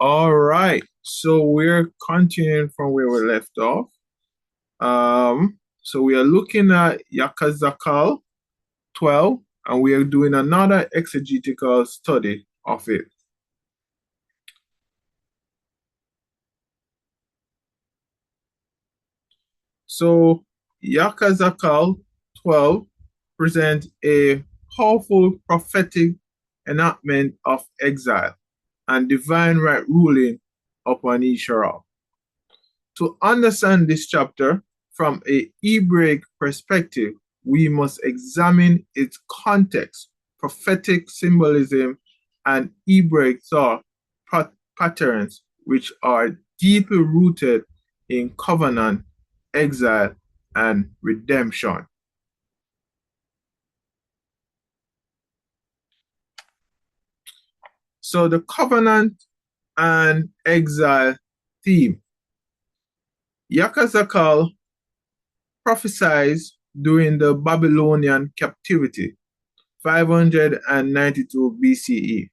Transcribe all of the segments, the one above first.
All right, so we're continuing from where we left off. So we are looking at Yakhazaq'al 12, and we are doing another exegetical study of it. So Yakhazaq'al 12 presents a powerful prophetic enactment of exile and divine right ruling upon Yashar'al. To understand this chapter from a Hebraic perspective, we must examine its context, prophetic symbolism, and Hebraic thought patterns, which are deeply rooted in covenant, exile, and redemption. So the covenant and exile theme. Yachazaq'al prophesies during the Babylonian captivity, 592 BCE.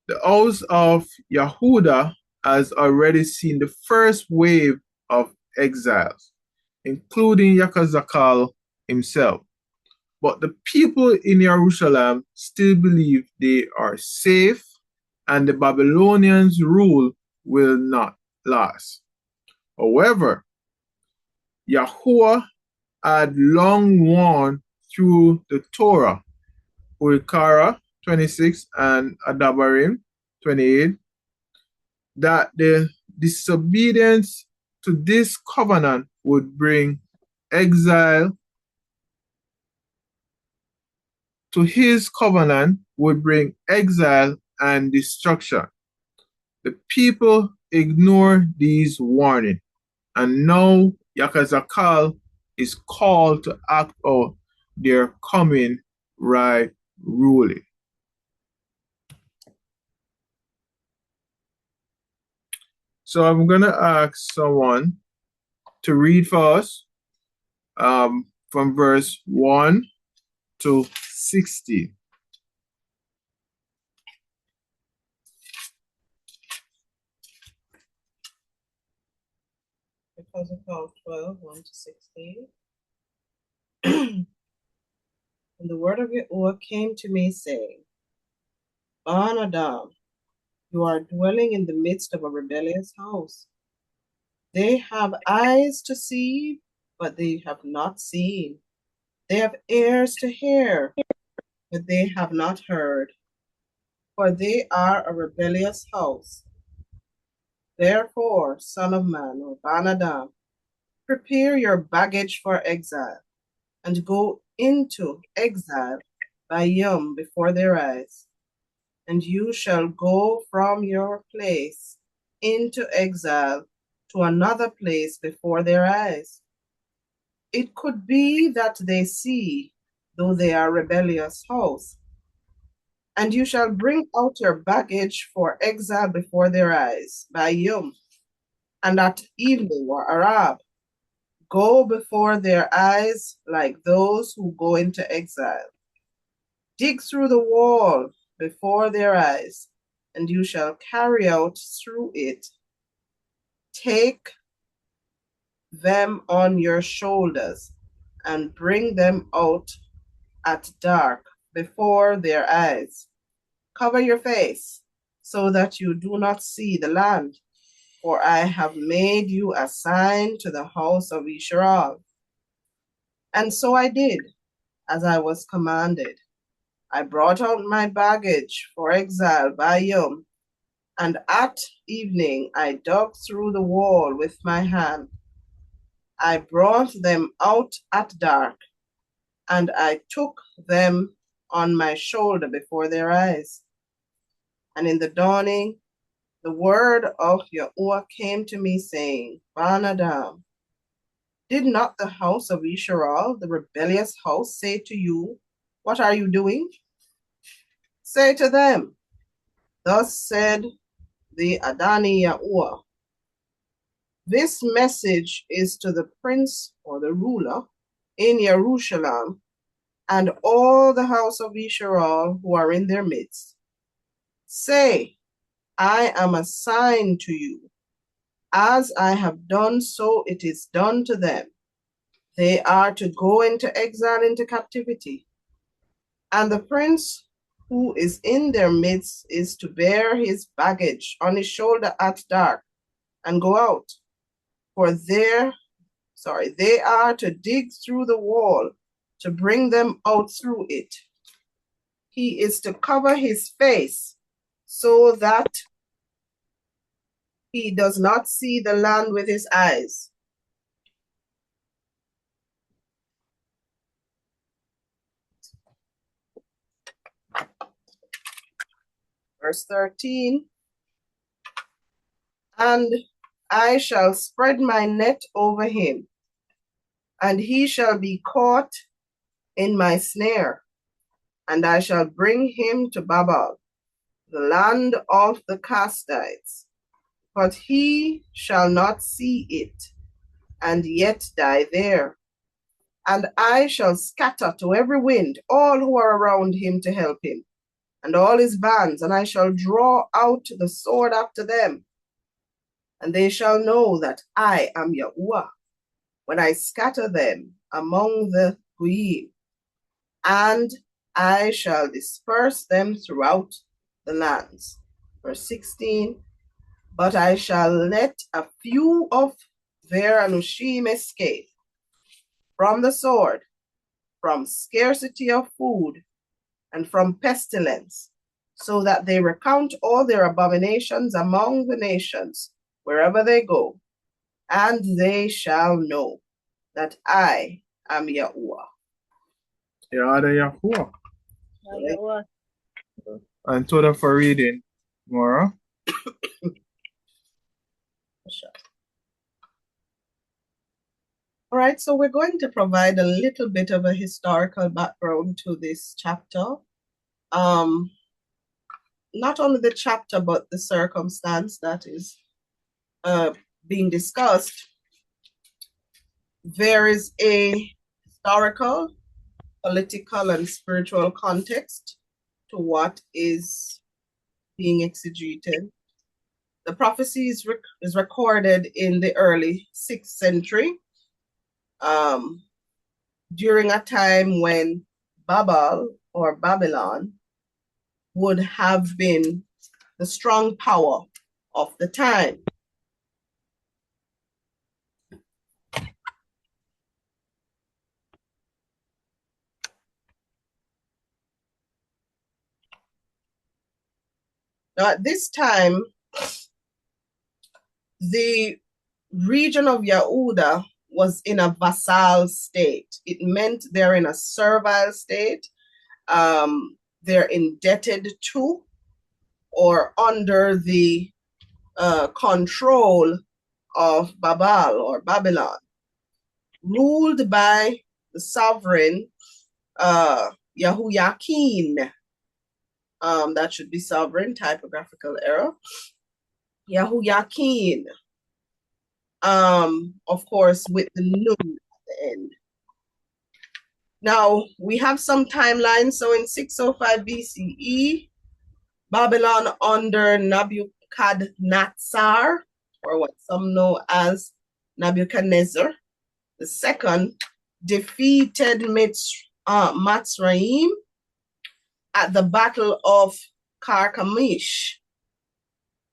The house of Yahudah has already seen the first wave of exiles, including Yakhazaq'al himself. But the people in Jerusalem still believe they are safe and the Babylonians' rule will not last. However, Yahuah had long warned through the Torah, Uikara 26 and Adabarim 28, that the disobedience to this covenant would bring exile, to his covenant would bring exile and destruction. The people ignore these warnings, and now Yakhazaq'al is called to act out their coming right ruling. So I'm going to ask someone to read for us from verse 1 to 60. Yakhazaq'al 12, 1 to 16. And the word of Yahuah came to me, saying, Ban Adam, you are dwelling in the midst of a rebellious house. They have eyes to see, but they have not seen. They have ears to hear, but they have not heard. For they are a rebellious house. Therefore, Son of Man, or Ban Adam, prepare your baggage for exile, and go into exile by Yom before their eyes. And you shall go from your place into exile to another place before their eyes. It could be that they see, though they are rebellious house. And you shall bring out your baggage for exile before their eyes by Yom, and at evening or Arab. Go before their eyes like those who go into exile. Dig through the wall before their eyes, and you shall carry out through it. Take them on your shoulders, and bring them out at dark before their eyes. Cover your face, so that you do not see the land, for I have made you a sign to the house of Yashar'al. And so I did, as I was commanded. I brought out my baggage for exile by Yom, and at evening I dug through the wall with my hand. I brought them out at dark, and I took them on my shoulder before their eyes. And in the dawning, the word of Yahuah came to me, saying, Ban Adam, did not the house of Yashar'al, the rebellious house, say to you, What are you doing? Say to them, Thus said the Adani Yahuah, this message is to the prince or the ruler in Jerusalem and all the house of Yashar'al who are in their midst. Say, I am a sign to you. As I have done, so it is done to them. They are to go into exile, into captivity. And the prince who is in their midst is to bear his baggage on his shoulder at dark and go out. For they are to dig through the wall to bring them out through it. He is to cover his face so that he does not see the land with his eyes. Verse 13, and I shall spread my net over him, and he shall be caught in my snare, and I shall bring him to Babel, the land of the Castites, but he shall not see it, and yet die there. And I shall scatter to every wind all who are around him to help him, and all his bands, and I shall draw out the sword after them. And they shall know that I am Yahuah, when I scatter them among the Goyim, and I shall disperse them throughout the lands. Verse 16, but I shall let a few of their Anushim escape from the sword, from scarcity of food, and from pestilence, so that they recount all their abominations among the nations, wherever they go, and they shall know that I am Yahuah. Yeah, the Yahuah. Yahuah. And total for reading, Mora. All right, so we're going to provide a little bit of a historical background to this chapter. Not only the chapter, but the circumstance that is being discussed. There is a historical, political, and spiritual context to what is being exegeted. The prophecy is recorded in the early 6th century, during a time when Babel or Babylon would have been the strong power of the time. Now, at this time, the region of Yehudah was in a vassal state. It meant they're in a servile state. They're indebted to or under the control of Babel or Babylon, ruled by the sovereign Yahuah. That should be sovereign, typographical error. Yahuah. Of course, with the nun at the end. Now, we have some timelines. So in 605 BCE, Babylon under Nebuchadnezzar, or what some know as Nebuchadnezzar II, defeated Mitzrayim at the Battle of Carchemish,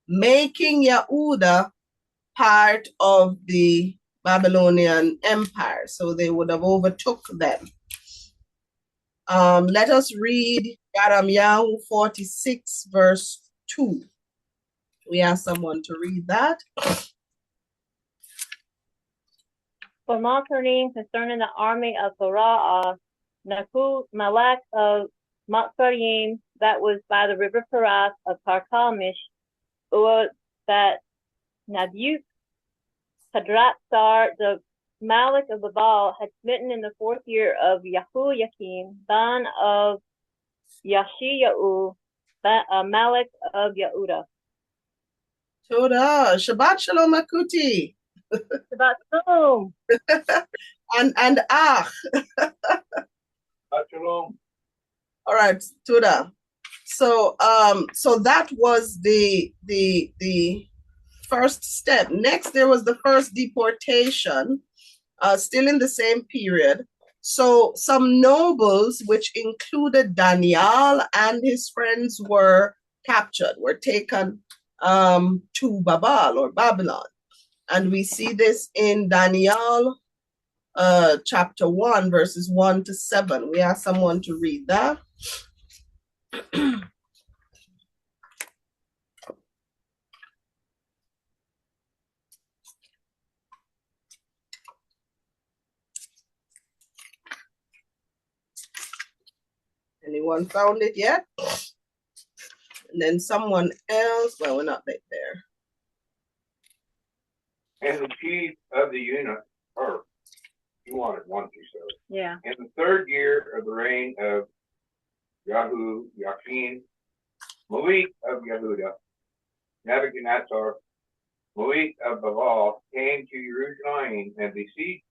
making Yehudah part of the Babylonian Empire. So they would have overtook them. Let us read Jeremiah 46, verse 2. We ask someone to read that. For concerning the army of Torah, Malak of Natsarym, that was by the river Paras of Carchemish, or that Nebuchadnezzar, the Malik of Babal, had smitten in the 4th year of Yahuah, son of Yashar'al, Malik of Yehudah. Toda. Shabbat Shalom Akuti. Shabbat Shalom. and Shabbat Shalom. All right, Toda. So that was the first step. Next, there was the first deportation, still in the same period. So some nobles, which included Daniel and his friends, were captured, were taken to Babel or Babylon. And we see this in Daniel chapter 1, verses 1 to 7. We ask someone to read that. Anyone found it yet? And then someone else, well, we're not back there. And the chief of the eunuch, or you wanted 1 through 7. Yeah. In the 3rd year of the reign of Yahuah, Malik of Yehudah, Nebuchadnezzar, Malik of Babel, came to Jerusalem and besieged,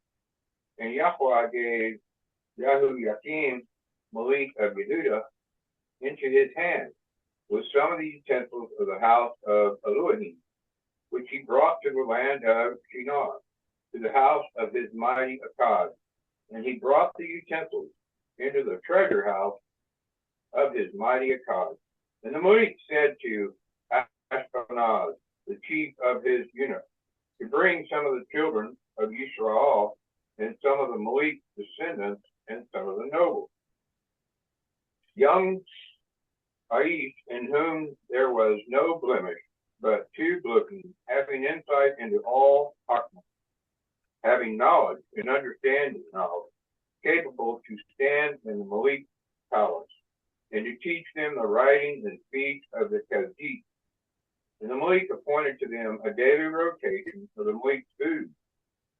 and Yahuah gave Yahuah, Malik of Yehudah, into his hand with some of the utensils of the house of Elohim, which he brought to the land of Shinar, to the house of his mighty Akhad. And he brought the utensils into the treasure house of his mighty Akhad. And the Malik said to Ashpenaz, the chief of his eunuchs, to bring some of the children of Yashar'al, and some of the Malik's descendants, and some of the nobles. Young Aish, in whom there was no blemish, but 2 looking, having insight into all Hakmah, having knowledge and understanding knowledge, capable to stand in the Malik's palace, and to teach them the writing and speech of the chazaq. And the Malik appointed to them a daily rotation of the Malik's food,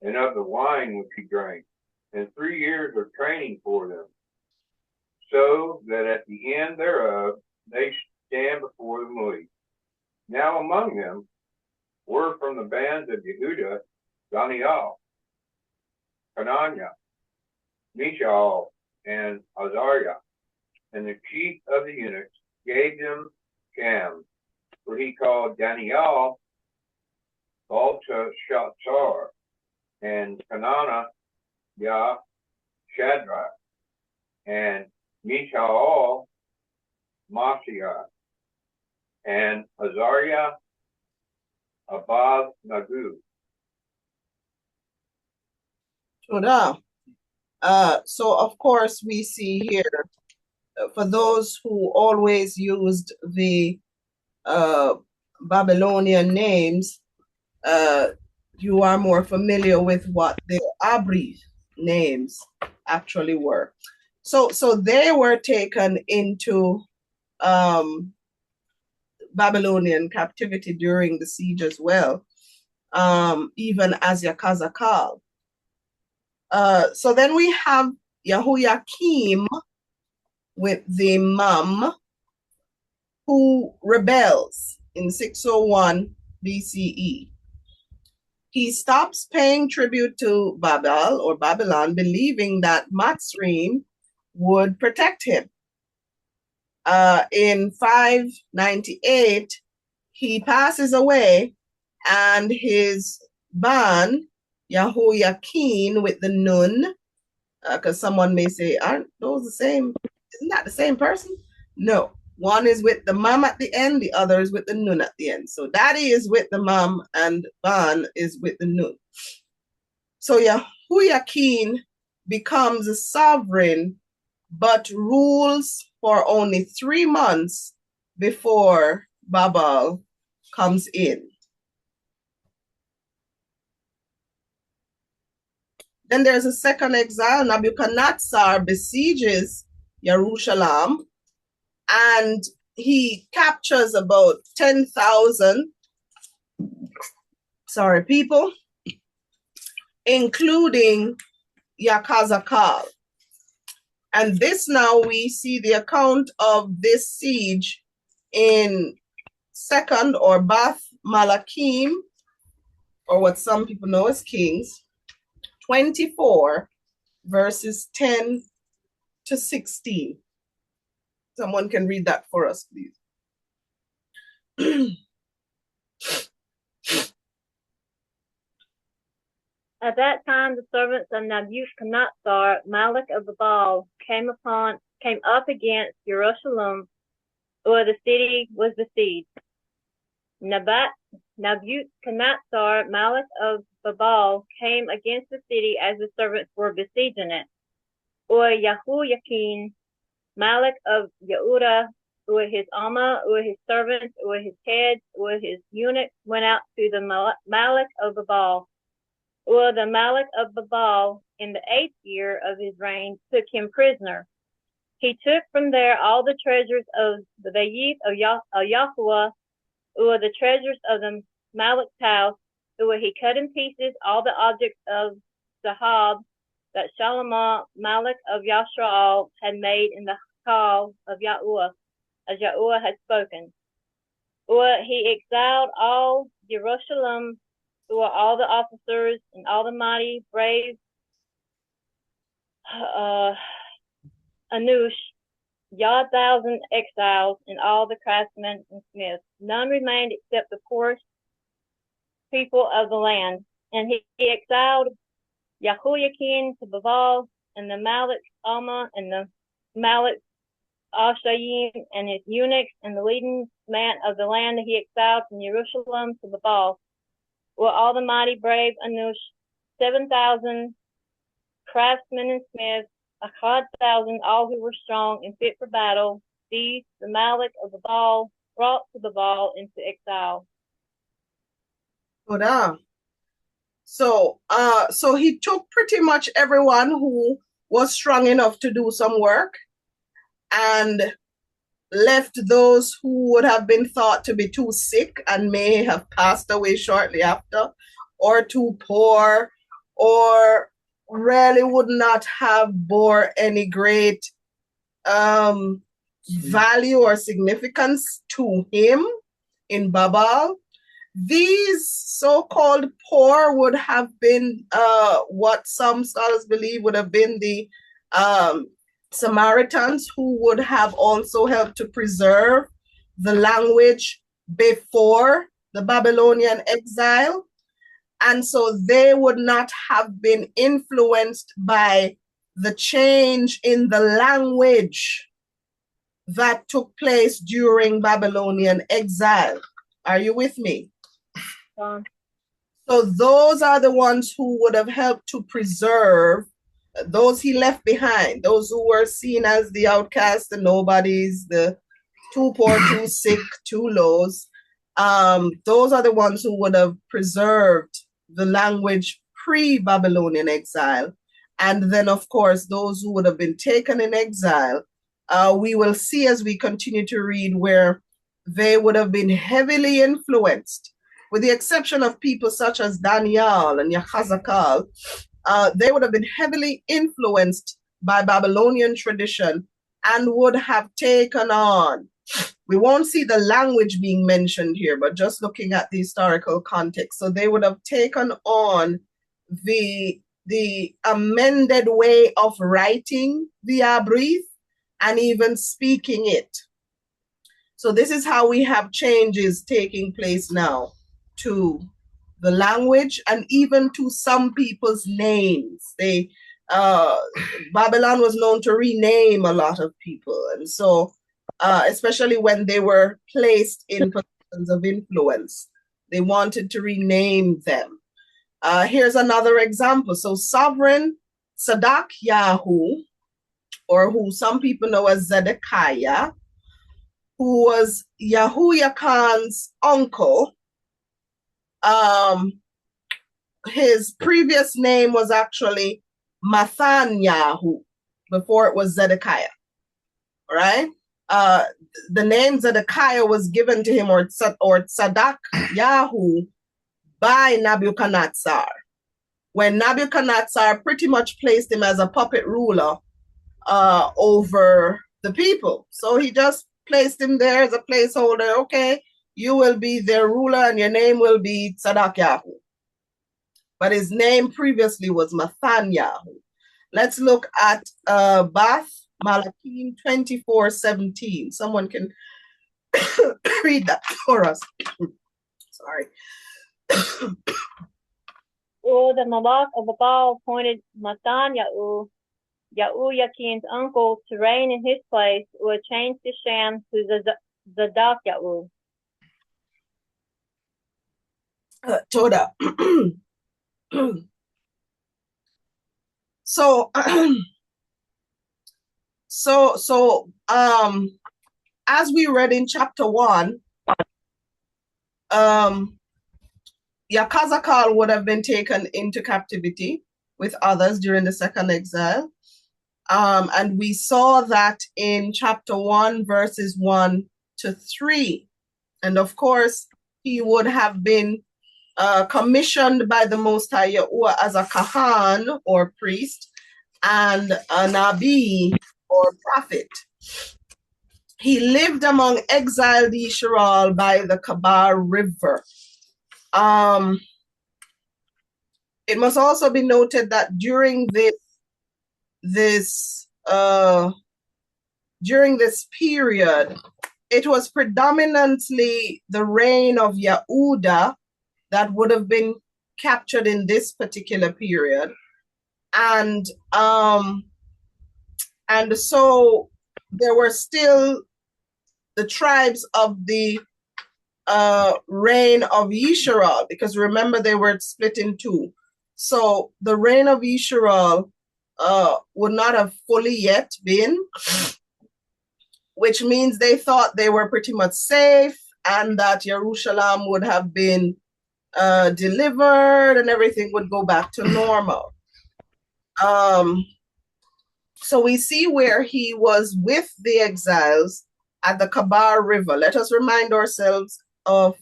and of the wine which he drank, and 3 years of training for them, so that at the end thereof they stand before the Malik. Now among them were from the bands of Yehudah, Daniel, Hananiah, Mishael, and Azariah. And the chief of the eunuchs gave them Sham, for he called Daniel Belteshazzar, and Hananiah Shadrach, and Mishael Masiah, and Azariah Abad-Nagu. So of course we see here, for those who always used the Babylonian names, you are more familiar with what the Abri names actually were. So they were taken into Babylonian captivity during the siege as well, even as Yakhazaq'al. So then we have Yahuah with the Mum, who rebels in 601 BCE. He stops paying tribute to Babel or Babylon, believing that Matsrim would protect him. In 598, he passes away, and his ban, Yahuah with the Nun, because someone may say, aren't those the same? Isn't that the same person? No. One is with the Mum at the end, the other is with the Nun at the end. So Daddy is with the Mum and Ban is with the Nun. So Yahuah becomes a sovereign, but rules for only 3 months before Babel comes in. Then there's a second exile. Nebuchadnezzar besieges Jerusalem, and he captures about 10,000 people, including Yakhazaq'al. And this, now we see the account of this siege in 2nd or Bath Malachim, or what some people know as Kings, 24, verses 10 to 16. Someone can read that for us, please. At that time, the servants of Nebuchadnezzar, Malik of Babal, came up against Jerusalem, or the city was besieged. Nebuchadnezzar, Malik of Babal, came against the city as the servants were besieging it. Or Yahuah, Malik of Yehudah, or his Amma, or his servants, or his heads, or his eunuchs went out to the Malik of Babal. Or the Malik of Babal, in the 8th year of his reign, took him prisoner. He took from there all the treasures of the Bayith of Yahuah, or the treasures of the Malik's house, or he cut in pieces all the objects of Zahab that Shalamah, Malik of Yashar'al, had made in the hall of Yahuah, as Yahuah had spoken. Or he exiled all Jerusalem, or all the officers and all the mighty, brave Anush, 1,000 exiles, and all the craftsmen and smiths. None remained except the poorest people of the land. And he exiled Yahuah to Babal, and the Malik Alma, and the Malik Ashayim, and his eunuchs, and the leading man of the land he exiled from Jerusalem to Babal. Were all the mighty, brave Anush, 7,000 craftsmen and smiths, 100,000, all who were strong and fit for battle. These, the Malik of Babal, brought to Babal into exile. So he took pretty much everyone who was strong enough to do some work and left those who would have been thought to be too sick and may have passed away shortly after, or too poor, or really would not have bore any great value or significance to him in Babal. These so-called poor would have been what some scholars believe would have been the Samaritans, who would have also helped to preserve the language before the Babylonian exile. And so they would not have been influenced by the change in the language that took place during Babylonian exile. Are you with me? So those are the ones who would have helped to preserve those he left behind, those who were seen as the outcasts, the nobodies, the too poor, too sick, too lows. Those are the ones who would have preserved the language pre-Babylonian exile. And then, of course, those who would have been taken in exile, we will see as we continue to read where they would have been heavily influenced, with the exception of people such as Daniel and Yakhazaq'al. They would have been heavily influenced by Babylonian tradition and would have taken on. We won't see the language being mentioned here, but just looking at the historical context. So they would have taken on the amended way of writing the Abrith and even speaking it. So this is how we have changes taking place now to the language and even to some people's names. Babylon was known to rename a lot of people. And so, especially when they were placed in positions of influence, they wanted to rename them. Here's another example. So sovereign Tzadok-Yahu, or who some people know as Zedekiah, who was Yehoiakim's uncle. His previous name was actually Mathanyahu before it was Zedekiah. All right. The name Zedekiah was given to him, or Tzadok-Yahu, by Nebuchadnezzar, when Nebuchadnezzar pretty much placed him as a puppet ruler over the people. So he just placed him there as a placeholder. Okay, you will be their ruler and your name will be Tzadok-Yahu. But his name previously was Mathanyahu. Let's look at Bath Malachi 24:17. Someone can read that for us. Sorry. Or the Malak of Baal appointed Yahuah, Yahuah's uncle, to reign in his place, or changed the Sham to Zadok Yahuah. Toda. So, as we read in chapter 1, Yachazaq'al would have been taken into captivity with others during the second exile. And we saw that in chapter 1, verses 1 to 3. And of course, he would have been commissioned by the Most High Yahuah as a Kahan or priest and a Nabi or prophet. He lived among exiled Yashar'al by the Kabar River. It must also be noted that during this period, it was predominantly the reign of Yehudah that would have been captured in this particular period. And so there were still the tribes of the reign of Yashar'al, because remember they were split in two. So the reign of Yashar'al would not have fully yet been, which means they thought they were pretty much safe and that Jerusalem would have been delivered and everything would go back to normal. So we see where he was with the exiles at the Kabar River. Let us remind ourselves of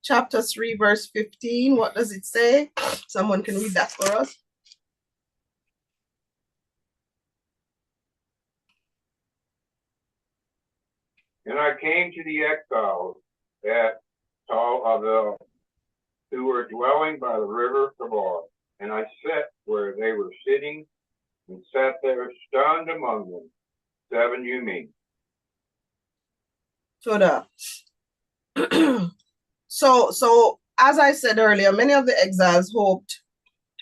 chapter 3, verse 15. What does it say? Someone can read that for us. And I came to the exiles at Akhad, who were dwelling by the river Kabar, and I sat where they were sitting, and sat there stunned among them. 7 you mean. So as I said earlier, many of the exiles hoped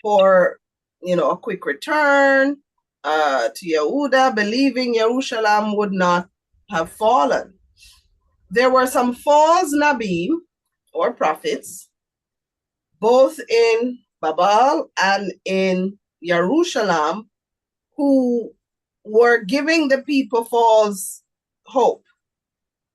for, a quick return to Yehudah, believing Jerusalem would not have fallen. There were some false Nabim or prophets, both in Babel and in Jerusalem, who were giving the people false hope,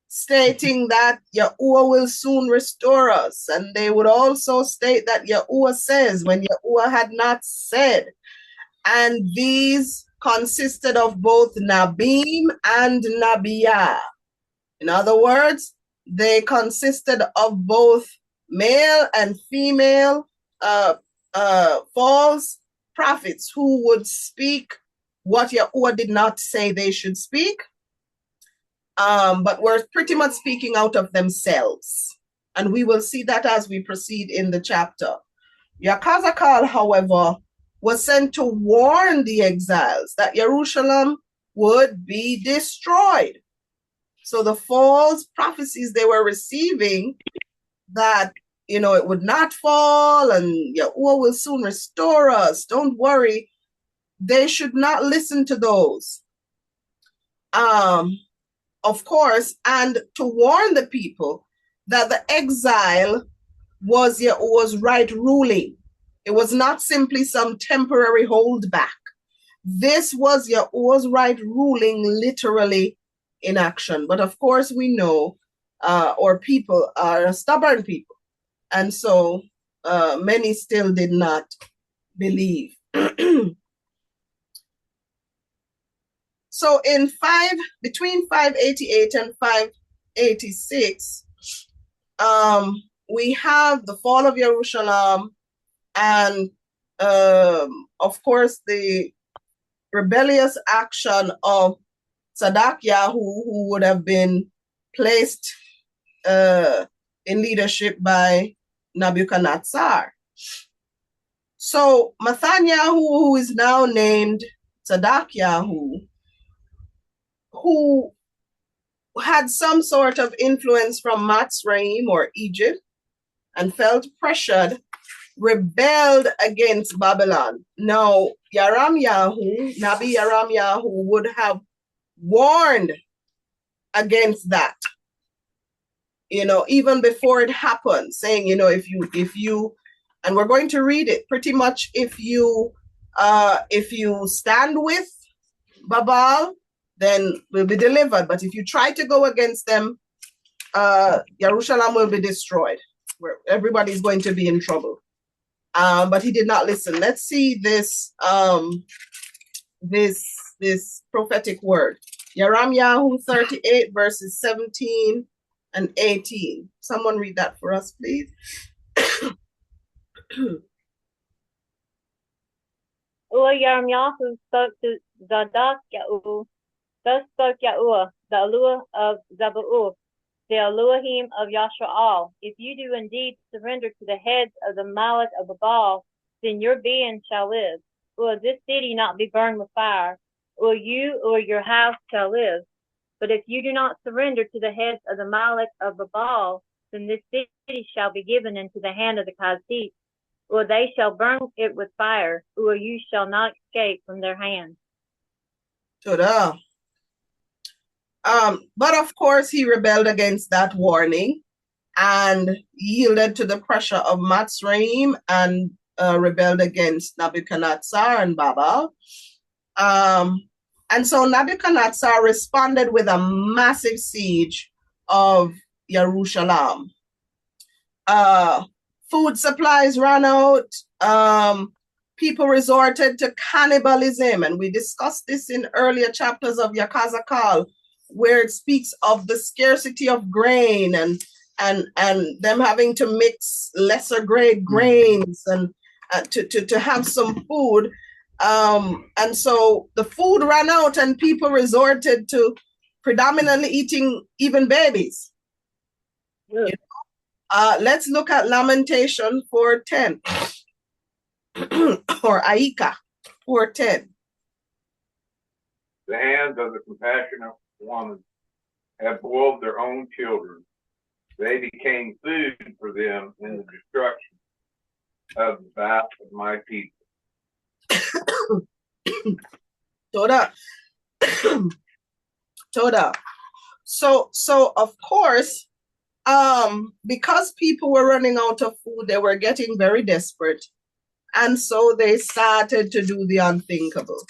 stating that Yahuah will soon restore us. And they would also state that Yahuah says when Yahuah had not said. And these consisted of both Nabim and Nabiyah. In other words, they consisted of both male and female false prophets who would speak what Yahuah did not say they should speak, but were pretty much speaking out of themselves. And we will see that as we proceed in the chapter. Yakhazaq'al, however, was sent to warn the exiles that Jerusalem would be destroyed. So the false prophecies they were receiving that, it would not fall and Yahuah will soon restore us, don't worry, they should not listen to those. Of course, and to warn the people that the exile was Yahuah's right ruling. It was not simply some temporary holdback. This was Yahuah's right ruling literally in action. But of course, we know our people are stubborn people. And so many still did not believe. So between 588 and 586, we have the fall of Jerusalem and, of course, the rebellious action of Tzadkiah, who would have been placed in leadership by Nebuchadnezzar. So Mathanyahu, who is now named Tzadkiah, who had some sort of influence from Natsarym or Egypt and felt pressured, rebelled against Babylon. Now, Nabi Yahu would have warned against that, even before it happened, saying, if you, and we're going to read it pretty much, if you stand with Babal, then will be delivered. But if you try to go against them, Jerusalem will be destroyed. Where everybody's going to be in trouble. But he did not listen. Let's see this this prophetic word. Yahu 38 verses 17 and 18. Someone read that for us, please. Yahu spoke to Zadok. Thus spoke Yahuah, the Eluah of Zabaoth, the Elohim of Yashar'al. If you do indeed surrender to the heads of the Malach of Babal, then your being shall live. Will this city not be burned with fire? Will you or your house shall live? But if you do not surrender to the heads of the Malach of Babal, then this city shall be given into the hand of the chazaq, or they shall burn it with fire, or you shall not escape from their hand. But of course, he rebelled against that warning and yielded to the pressure of Natsarym and rebelled against Nebuchadnezzar and Babel. And so Nebuchadnezzar responded with a massive siege of Jerusalem. Food supplies ran out. People resorted to cannibalism, and we discussed this in earlier chapters of Yakhazaq'al, where it speaks of the scarcity of grain and them having to mix lesser grade grains and to have some food. And so the food ran out and people resorted to predominantly eating even babies. Yeah. Let's look at Lamentation 4:10 or Aika 4:10. The hands of the compassionate woman have boiled their own children. They became food for them in the destruction of the wrath of my people. Toda. So of course, because people were running out of food, they were getting very desperate. And so they started to do the unthinkable,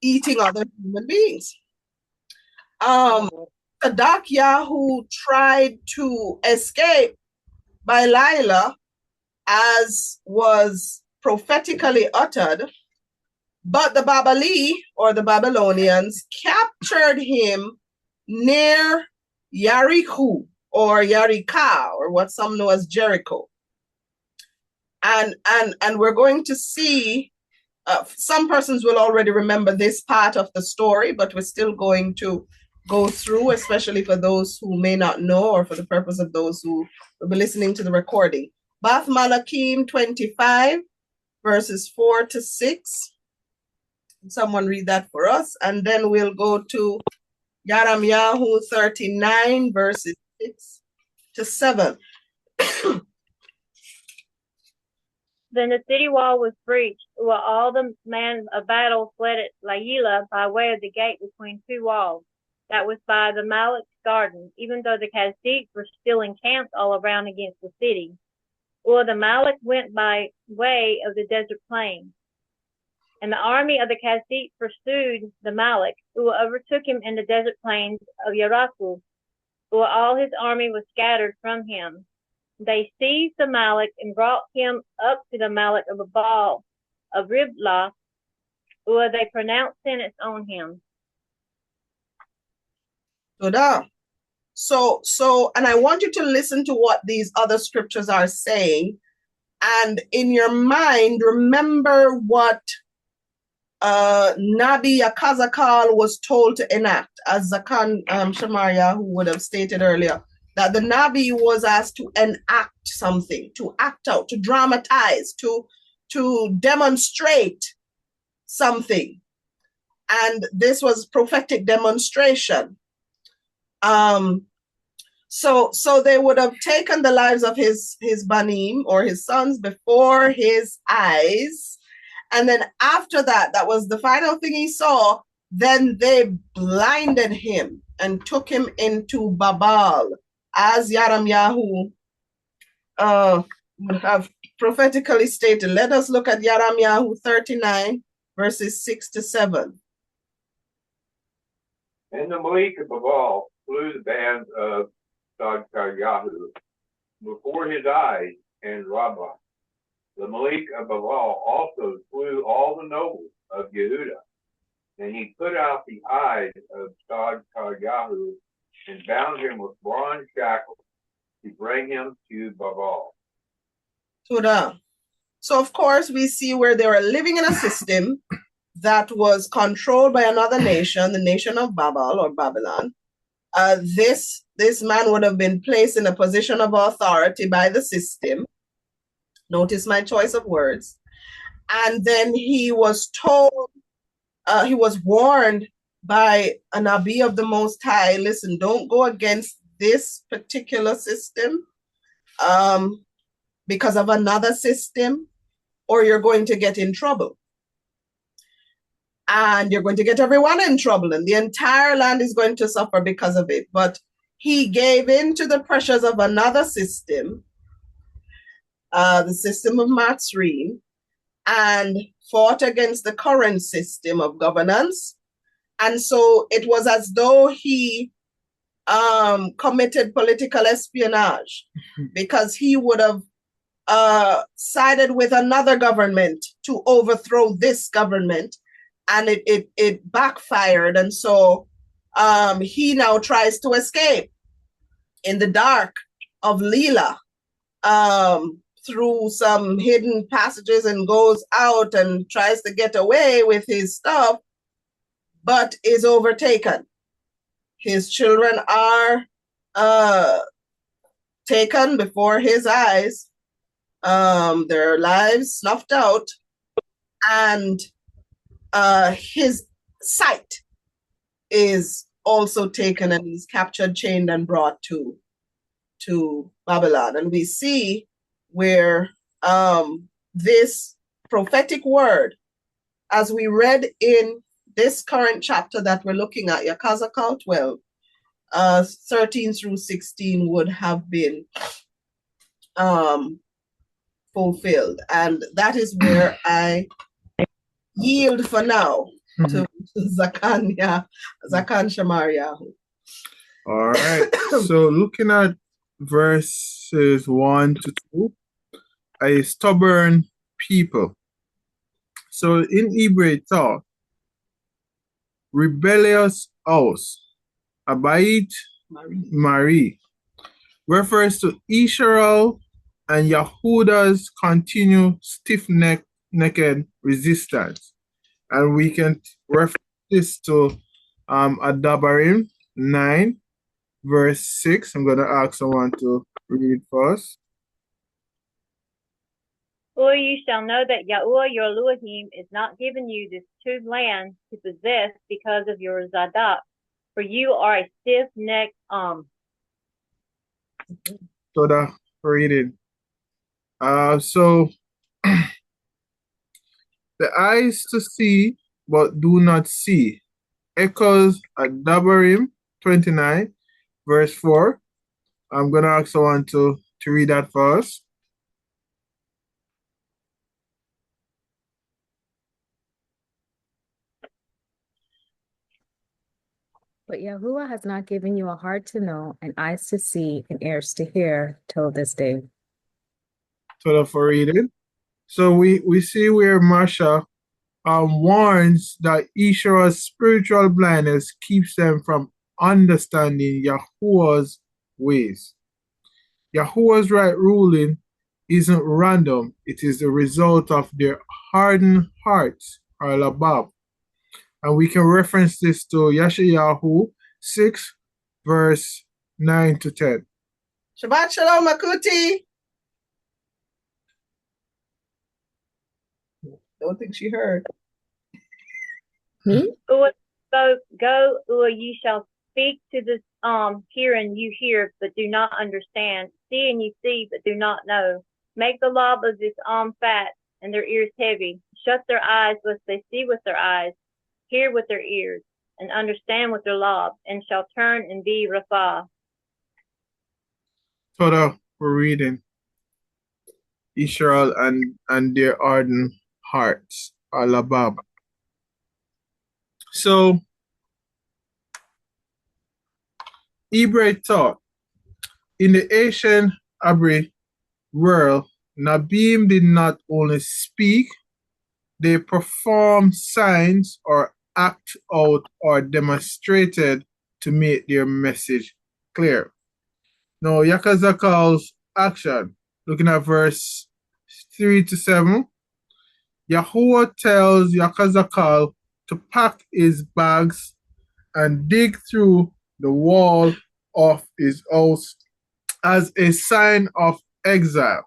eating other human beings. Zedekiah, who tried to escape by Lila, as was prophetically uttered, but the Babali, or the Babylonians, captured him near Yarihu, or Yarika, or what some know as Jericho. And we're going to see, some persons will already remember this part of the story, but we're still going to go through, especially for those who may not know, or for the purpose of those who will be listening to the recording. Bath Malachim 25, verses 4 to 6. Someone read that for us, and then we'll go to Yahu 39, verses 6 to 7. Then the city wall was breached, while all the men of battle fled at Laila by way of the gate between two walls. That was by the Malach's garden, even though the chazaq were still encamped all around against the city. Or the Malach went by way of the desert plain. And the army of the chazaq pursued the Malach, who overtook him in the desert plains of Yaraku, or all his army was scattered from him. They seized the Malach and brought him up to the Malach of Babal of Riblah, or they pronounced sentence on him. So, and I want you to listen to what these other scriptures are saying, and in your mind, remember what Nabi Yakhazaq'al was told to enact, as Zakan Shemariah, who would have stated earlier, that the Nabi was asked to enact something, to act out, to dramatize, to demonstrate something. And this was prophetic demonstration. So they would have taken the lives of his banim or his sons before his eyes. And then after that, that was the final thing he saw. Then they blinded him and took him into Babal, as Yahu would have prophetically stated. Let us look at Yahu 39, verses 6 to 7. And the Malik of Babal slew the band of Yahuah before his eyes and Rabbah. The Malik of Babal also slew all the nobles of Yehudah, and he put out the eyes of Yahuah and bound him with bronze shackles to bring him to Babal. So of course we see where they were living in a system that was controlled by another nation, the nation of Babel or Babylon. This man would have been placed in a position of authority by the system. Notice my choice of words. And then he was told, he was warned by a Nabi of the Most High, listen, don't go against this particular system because of another system, or you're going to get in trouble. And you're going to get everyone in trouble, and the entire land is going to suffer because of it. But he gave in to the pressures of another system, the system of Natsarym, and fought against the current system of governance. And so it was as though he committed political espionage, because he would have sided with another government to overthrow this government, and it backfired. And so he now tries to escape in the dark of Leela through some hidden passages, and goes out and tries to get away with his stuff, but is overtaken. His children are taken before his eyes, their lives snuffed out, and his sight is also taken, and he's captured, chained, and brought to Babylon. And we see where this prophetic word, as we read in this current chapter that we're looking at, Yakhazaq'al 12, 13 through 16, would have been fulfilled. And that is where I yield for now to Zakan Shamar Yahu. All right. So looking at verses 1 to 2, a stubborn people. So in Hebrew it taught, rebellious house, Abait Marie, refers to Yashar'al and Yahudah's continued stiff-necked resistance. And we can refer this to Adabarim 9, verse 6. I'm going to ask someone to read first. Or you shall know that Yahuah your Elohim is not giving you this true land to possess because of your zadok, for you are a stiff-necked So the reading. So the eyes to see but do not see echoes at Dabarim 29, verse 4. I'm going to ask someone to read that first. But Yahuah has not given you a heart to know, and eyes to see, and ears to hear till this day. So for reading. So we see where Masha warns that Israel's spiritual blindness keeps them from understanding Yahuah's ways. Yahuah's right ruling isn't random. It is the result of their hardened hearts, or labab. And we can reference this to Yeshayahu 6, verse 9 to 10. Shabbat Shalom, Makuti. Don't think she heard. Me? Go, you shall speak to this hearing you hear, but do not understand. See and you see, but do not know. Make the lob of this fat, and their ears heavy. Shut their eyes, lest they see with their eyes, hear with their ears, and understand with their lob, and shall turn and be Rapha. Toda, we're reading. Yashar'al and their ardent hearts, Alabab. So, Hebrew taught in the ancient Hebrew world, Nabim did not only speak, they performed signs or act out or demonstrated to make their message clear. Now, Yachazaq'al's action, looking at verse 3 to 7, Yahuah tells Yakhazaq'al to pack his bags and dig through the wall of his house as a sign of exile.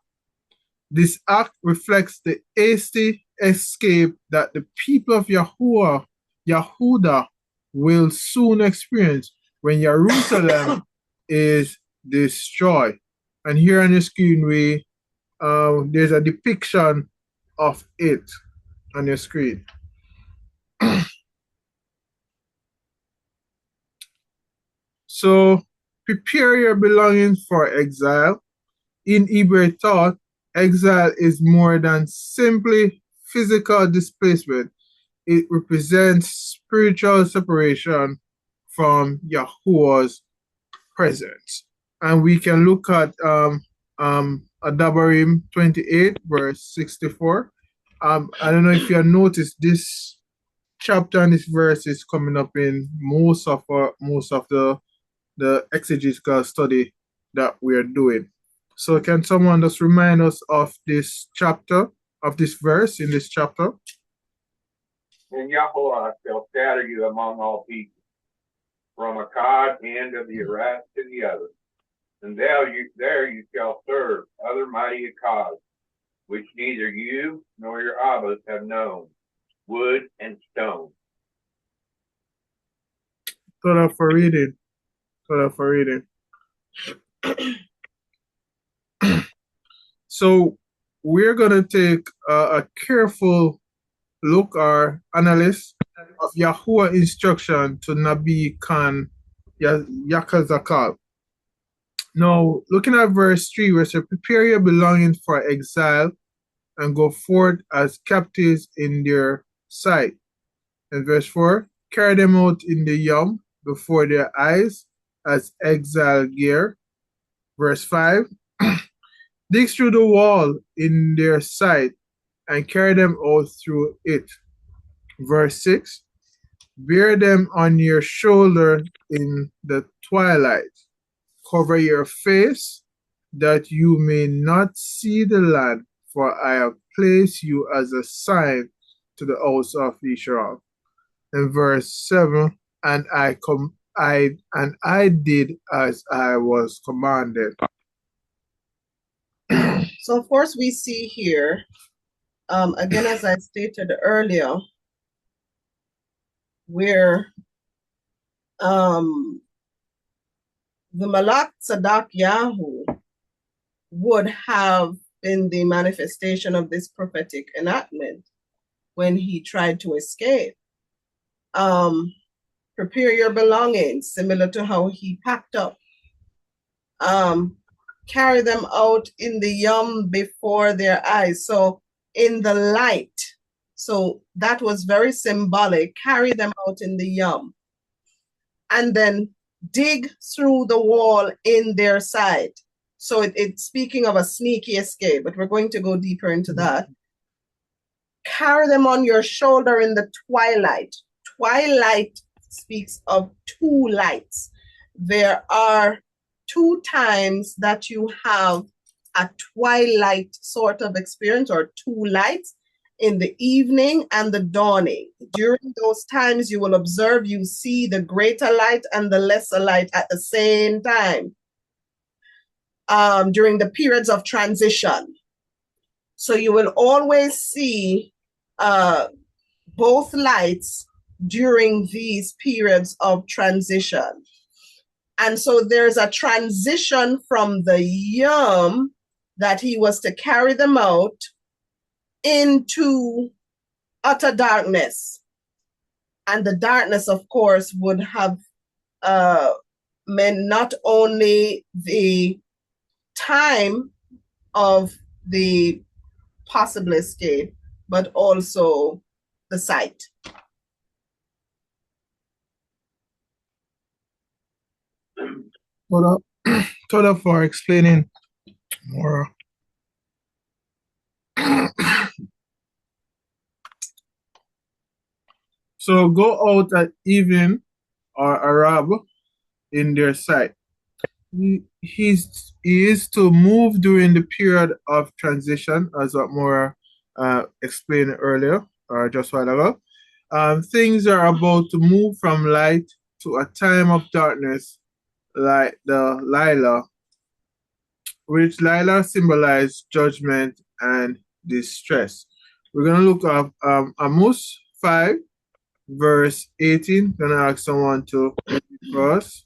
This act reflects the hasty escape that the people of Yahudah will soon experience when Jerusalem is destroyed. And here on the screen, there's a depiction of it on your screen. So prepare your belongings for exile. In Hebrew thought, exile is more than simply physical displacement. It represents spiritual separation from Yahuah's presence. And we can look at Adabarim 28, verse 64. I don't know if you have noticed this chapter and this verse is coming up in most of the exegetical study that we are doing. So can someone just remind us of this chapter, of this verse in this chapter? And Yahuah shall scatter you among all people, from Akhad end of the Erat to the other. And there you shall serve other mighty Akhads, which neither you nor your Abbas have known, wood and stone. Toda for reading. So we're going to take a careful look or analysis of Yahuah instruction to Nabi Khan Yakhazaq'al. Now, looking at verse 3, where it says, prepare your belongings for exile and go forth as captives in their sight. And verse 4, carry them out in the yom before their eyes as exile gear. Verse 5, dig through the wall in their sight and carry them out through it. Verse 6, bear them on your shoulder in the twilight. Cover your face that you may not see the land, for I have placed you as a sign to the house of Yashar'al. And verse 7, and I did as I was commanded. So first we see here, again, as I stated earlier, where the Malak Tzaddak Yahu would have been the manifestation of this prophetic enactment when he tried to escape. Prepare your belongings, similar to how he packed up. Carry them out in the yom before their eyes, so in the light. So that was very symbolic. Carry them out in the yom. And then dig through the wall in their side. So it's speaking of a sneaky escape, but we're going to go deeper into that. Carry them on your shoulder in the twilight. Twilight speaks of two lights. There are two times that you have a twilight sort of experience, or two lights, in the evening and the dawning. During those times, you will observe, you see the greater light and the lesser light at the same time during the periods of transition. So you will always see both lights during these periods of transition. And so there's a transition from the yom that he was to carry them out into utter darkness. And the darkness, of course, would have meant not only the time of the possible escape, but also the sight. Toda for explaining more. So go out at evening or Arab in their sight. He is to move during the period of transition, as what Mora explained earlier, or just a while ago. Things are about to move from light to a time of darkness, like the Lila, which Lila symbolized judgment and distress. We're going to look up Amos 5, verse 18. Going to ask someone to read it for us.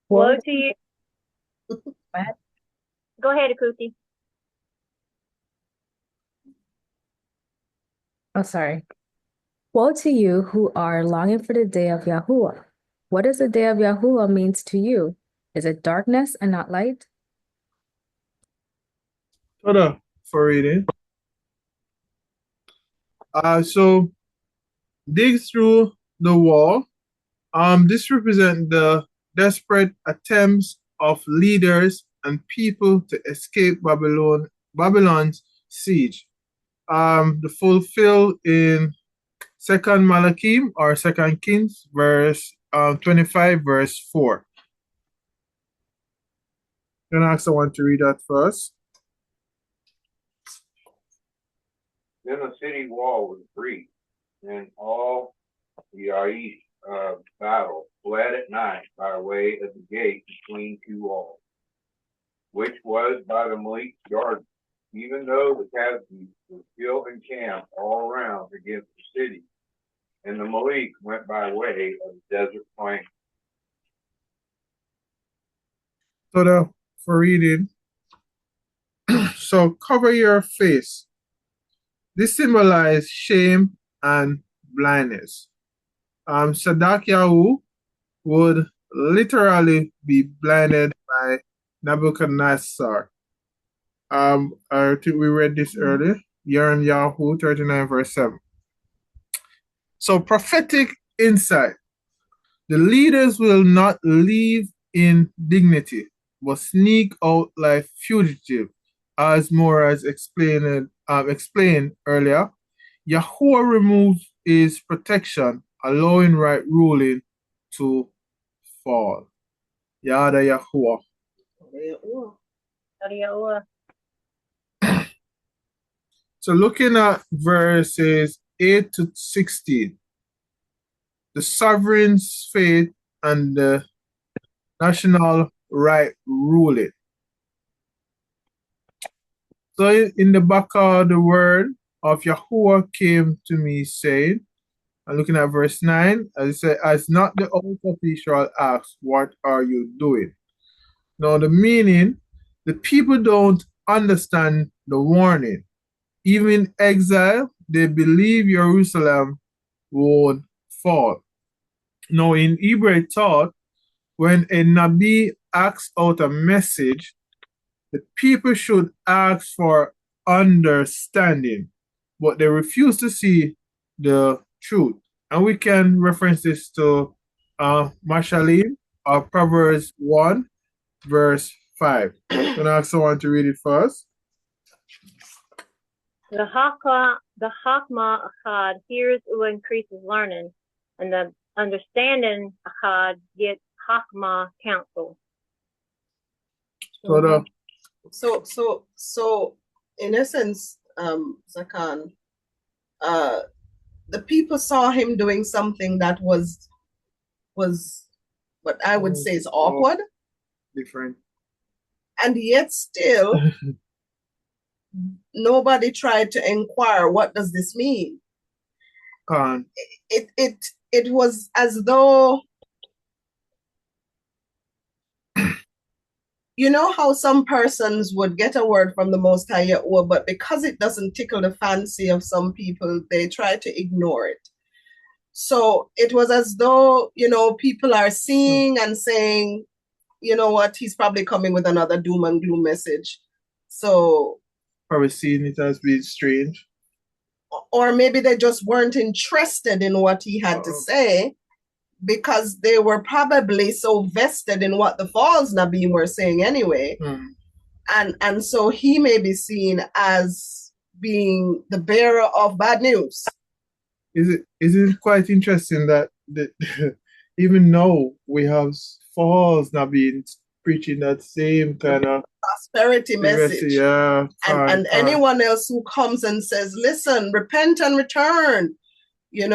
Woe to you. Go ahead, Akuti. Oh, sorry. Woe to you who are longing for the day of Yahuah. What does the day of Yahuah means to you? Is it darkness and not light? Toda for reading. So dig through the wall. This represents the desperate attempts of leaders and people to escape Babylon's siege. The fulfill in 2nd Malachim or 2nd Kings, verse 25, verse 4. I'm gonna ask someone to read that first. Then the city wall was breached, and all the Aish battle fled at night by way of the gate between two walls, which was by the Malik's garden, even though the Canaanites were still encamped all around against the city, and the Malik went by way of the desert plain. So for reading. So cover your face. This symbolizes shame and blindness. Yahuah would literally be blinded by Nebuchadnezzar. I think we read this earlier. Yahuah 39, verse 7. So prophetic insight. The leaders will not leave in dignity, but sneak out like fugitive, as Moraz explained earlier. Yahuah removes his protection, allowing right ruling to fall. Yada Yahuah. So looking at verses 8 to 16, the sovereign's faith and the national right ruling. So in the back of the word of Yahuah came to me saying, I'm looking at verse 9, as it said, as not the house of Israel asks, what are you doing? Now the meaning, the people don't understand the warning. Even in exile, they believe Jerusalem won't fall. Now in Hebrew thought, when a Nabi asks out a message, the people should ask for understanding, but they refuse to see the truth. And we can reference this to Mashalim or Proverbs 1, verse 5. I'm going to ask someone to read it first. The Chachma Akhad hears who increases learning, and the understanding Akhad gets Chachma counsel. So in essence, Zakan, the people saw him doing something that was what I would say is awkward. Different. And yet still, nobody tried to inquire, what does this mean? Con. It was as though, you know how some persons would get a word from the Most High Yahuah, but because it doesn't tickle the fancy of some people, they try to ignore it. So it was as though, people are seeing and saying, you know what, he's probably coming with another doom and gloom message. So Probably seeing it as being strange. Or maybe they just weren't interested in what he had to say, because they were probably so vested in what the false Nabim were saying anyway. And so he may be seen as being the bearer of bad news. Is it quite interesting that even now we have false Nabim preaching that same kind of prosperity message. Yeah. And anyone else who comes and says, listen, repent and return, they're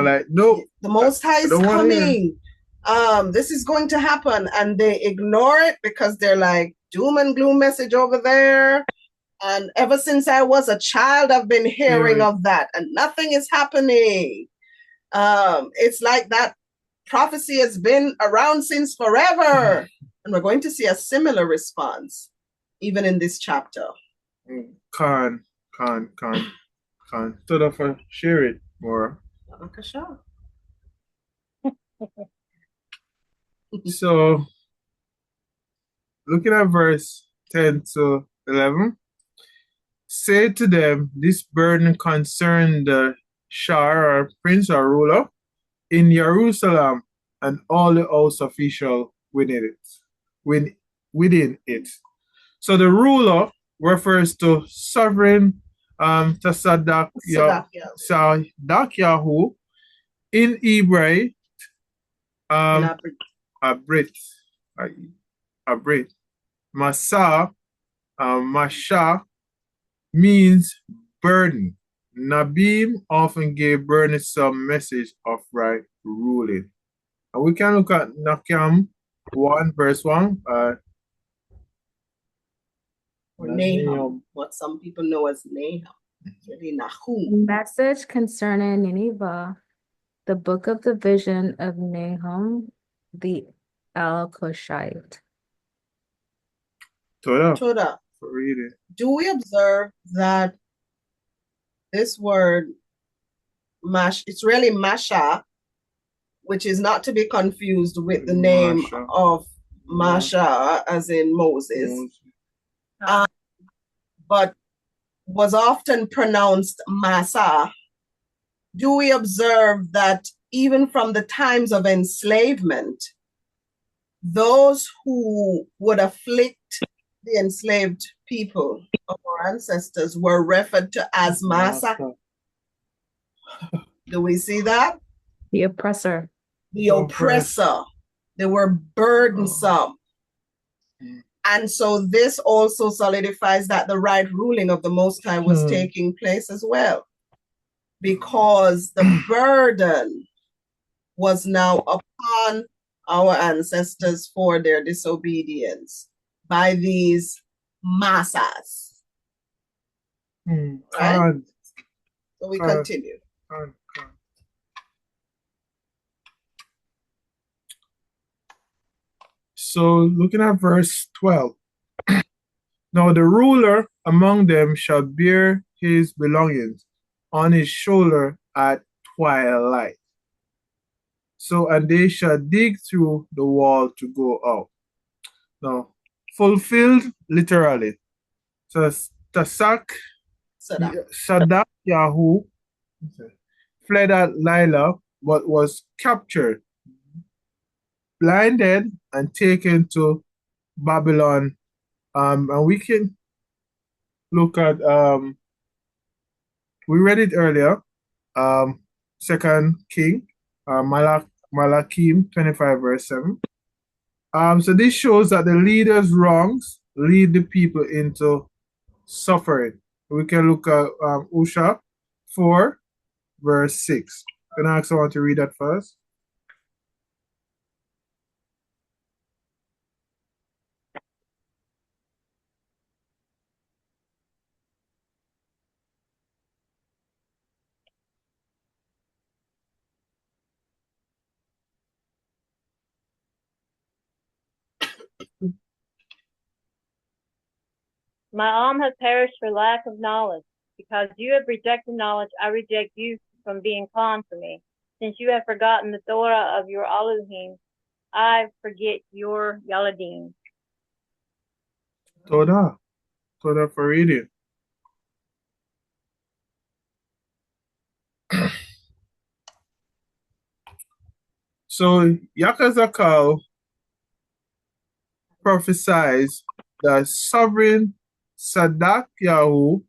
like, no, the Most High is coming. This is going to happen. And they ignore it because they're like, doom and gloom message over there. And ever since I was a child, I've been hearing of that, and nothing is happening. It's like that prophecy has been around since forever. And we're going to see a similar response, even in this chapter. Con. So for share it more. So, looking at verse 10 to 11, say to them, this burden concerned the Shah or prince or ruler in Jerusalem and all the house official within it. So the ruler refers to sovereign chazaq in Hebrew, Abrit. Masha means burden. Nabim often gave burdensome message of right ruling. And we can look at Nakam 1 verse 1. Or Nahum, what some people know as Nahum. Really Nahum. Message concerning Nineveh, the book of the vision of Nahum the Al-Koshite. Toda. Read it. Do we observe that this word, it's really Masha, which is not to be confused with the name of Masha, as in Moses. But was often pronounced Masa. Do we observe that even from the times of enslavement, those who would afflict the enslaved people of our ancestors were referred to as Masa? Do we see that? The oppressor. The oppressor. They were burdensome. And so this also solidifies that the right ruling of the Most High was taking place as well, because the burden was now upon our ancestors for their disobedience by these massas. Right? So we continue. So looking at verse 12. Now the ruler among them shall bear his belongings on his shoulder at twilight. So, and they shall dig through the wall to go out. Now, fulfilled literally. So, Sadak Yahu fled at Lila, but was captured, blinded, and taken to Babylon. And we can look at, we read it earlier, 2 King, Malachim 25 verse 7. So this shows that the leader's wrongs lead the people into suffering. We can look at Usha 4 verse 6. Can I ask someone to read that first? My arm has perished for lack of knowledge. Because you have rejected knowledge, I reject you from being calm for me. Since you have forgotten the Torah of your Elohim, I forget your Yaladim. Toda. Toda for reading. So Yachazaq'al prophesies that sovereign Sadak Yahu,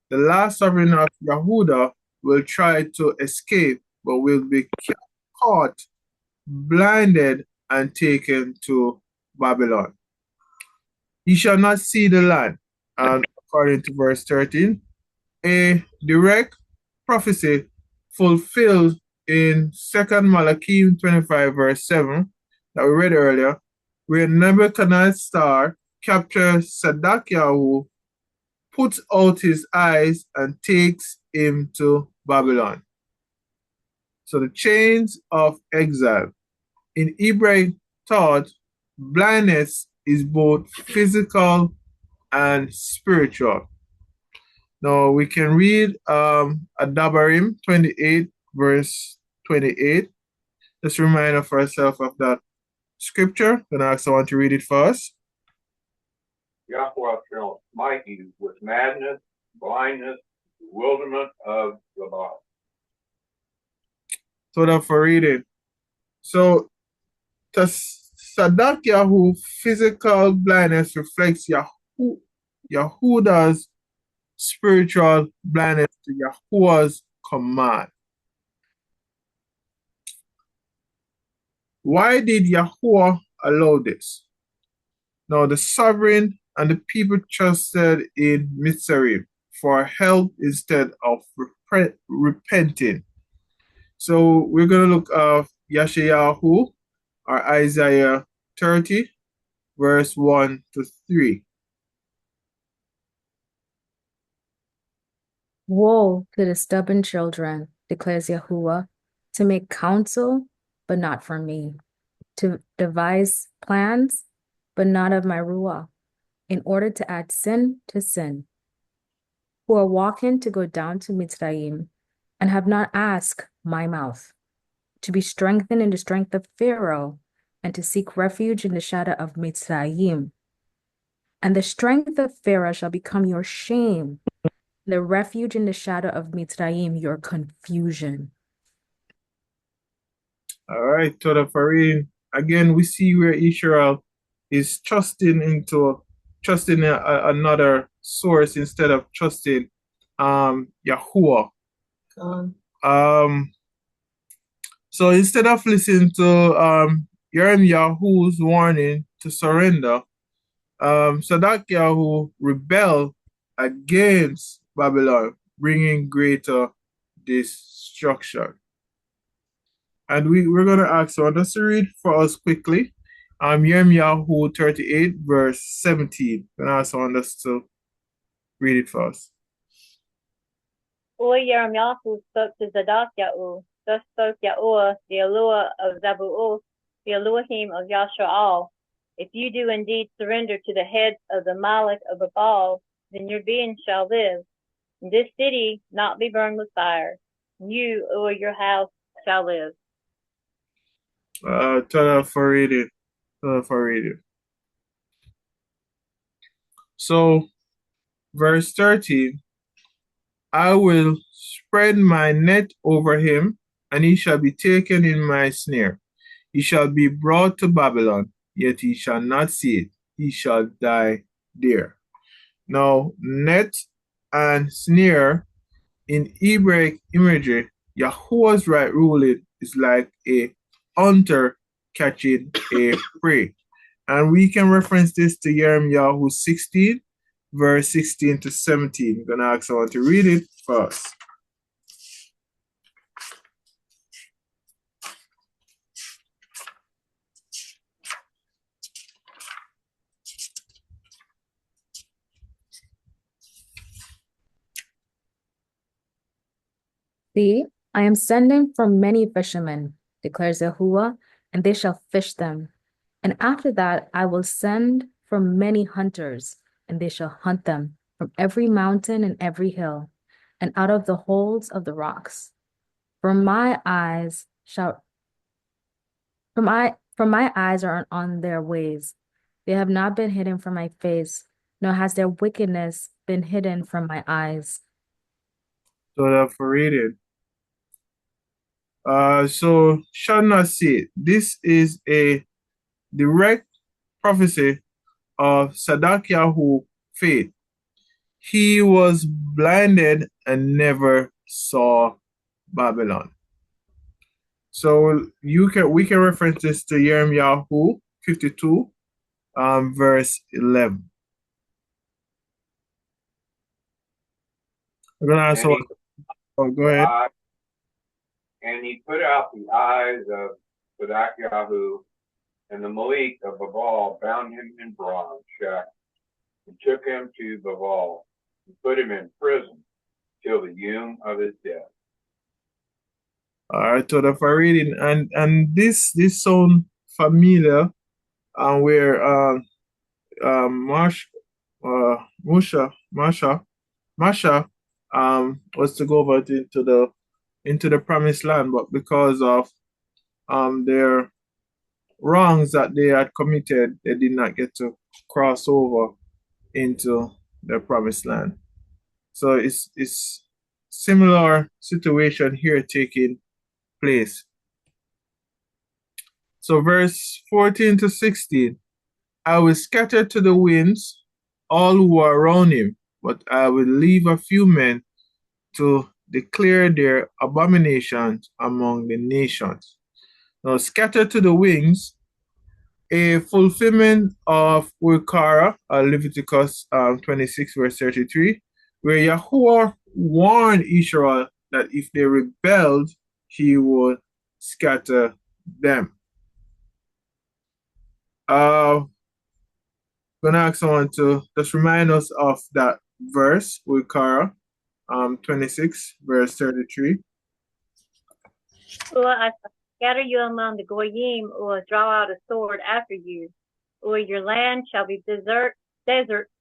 the last sovereign of Yehudah, will try to escape, but will be caught, blinded, and taken to Babylon. He shall not see the land. And according to verse 13, a direct prophecy fulfilled in 2 Malachi 25, verse 7, that we read earlier, where Nebuchadnezzar captures Sadak puts out his eyes, and takes him to Babylon. So the chains of exile. In Hebraic thought, blindness is both physical and spiritual. Now we can read Adabarim 28, verse 28. Just remind of ourselves of that scripture. Then I also want to read it for us. Yahuah shall smite you with madness, blindness, bewilderment of the body. So that for reading. So the Sadak Yahu physical blindness reflects Yahudah's spiritual blindness to Yahuah's command. Why did Yahuah allow this? Now the sovereign and the people trusted in Mitzrayim for help instead of repenting. So we're going to look at Yashar'al or Isaiah 30, verse 1 to 3. Woe to the stubborn children, declares Yahuah, to make counsel, but not for me, to devise plans, but not of my ruah, in order to add sin to sin, who are walking to go down to Mitzrayim, and have not asked my mouth, to be strengthened in the strength of Pharaoh, and to seek refuge in the shadow of Mitzrayim. And the strength of Pharaoh shall become your shame, the refuge in the shadow of Mitzrayim, your confusion. All right, Toda Farid. Again, we see where Yashar'al is trusting another source instead of trusting Yahuah. So instead of listening to Yahu's warning to surrender, Sadak Yahu rebelled against Babylon, bringing greater destruction. And we're going to ask someone just to read for us quickly. Yahu 38, verse 17. And I also want us to read it for us. Yirmiyahu spoke to Sadak Yahu. Thus spoke Yahuah, the Eluah of Zabu'ul, the Elohim of Yashar'al. If you do indeed surrender to the heads of the Malach of Babal, then your being shall live. And this city not be burned with fire. You or your house shall live. Tada for reading. So, verse 13, I will spread my net over him, and he shall be taken in my snare. He shall be brought to Babylon, yet he shall not see it. He shall die there. Now, net and snare in Hebraic imagery, Yahuah's right ruling is like a hunter catching a prey. And we can reference this to Yirmiyahu 16, verse 16 to 17. I'm going to ask someone to read it first. See, I am sending from many fishermen, declares Yahuah, and they shall fish them. And after that, I will send from many hunters, and they shall hunt them from every mountain and every hill, and out of the holes of the rocks. For my eyes are on their ways. They have not been hidden from my face, nor has their wickedness been hidden from my eyes. So that's for reading. So shall not see. This is a direct prophecy of Yahuah faith. He was blinded and never saw Babylon. So we can reference this to Jeremiah 52, verse 11. I'm gonna ask. Go ahead. And he put out the eyes of Yahuah, and the Malik of Babal bound him in bronze shackles, and took him to Babal, and put him in prison till the yom of his death. All right, so the for reading, and this sound familiar, where Masha was to go over into the promised land, but because of their wrongs that they had committed, they did not get to cross over into the promised land. So it's similar situation here taking place. So verse 14 to 16, I will scatter to the winds all who are around him, but I will leave a few men to declare their abominations among the nations. Now, scatter to the winds, a fulfillment of Ulkara, Leviticus 26, verse 33, where Yahuah warned Israel that if they rebelled, he would scatter them. I'm gonna ask someone to just remind us of that verse, Ulkara 26, verse 33. Or I scatter you among the goyim, or draw out a sword after you, or your land shall be desert,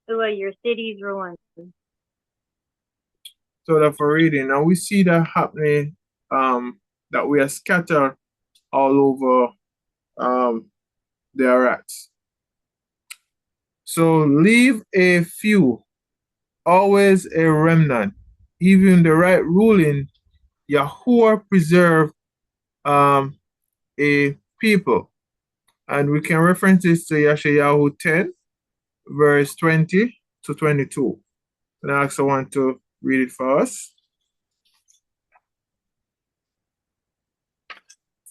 or your cities ruined. So that for reading, now we see that happening, that we are scattered all over the rats. So leave a few, always a remnant. Even the right ruling, Yahuah preserve a people. And we can reference this to Yeshayahu 10, verse 20 to 22. And I also want to read it for us.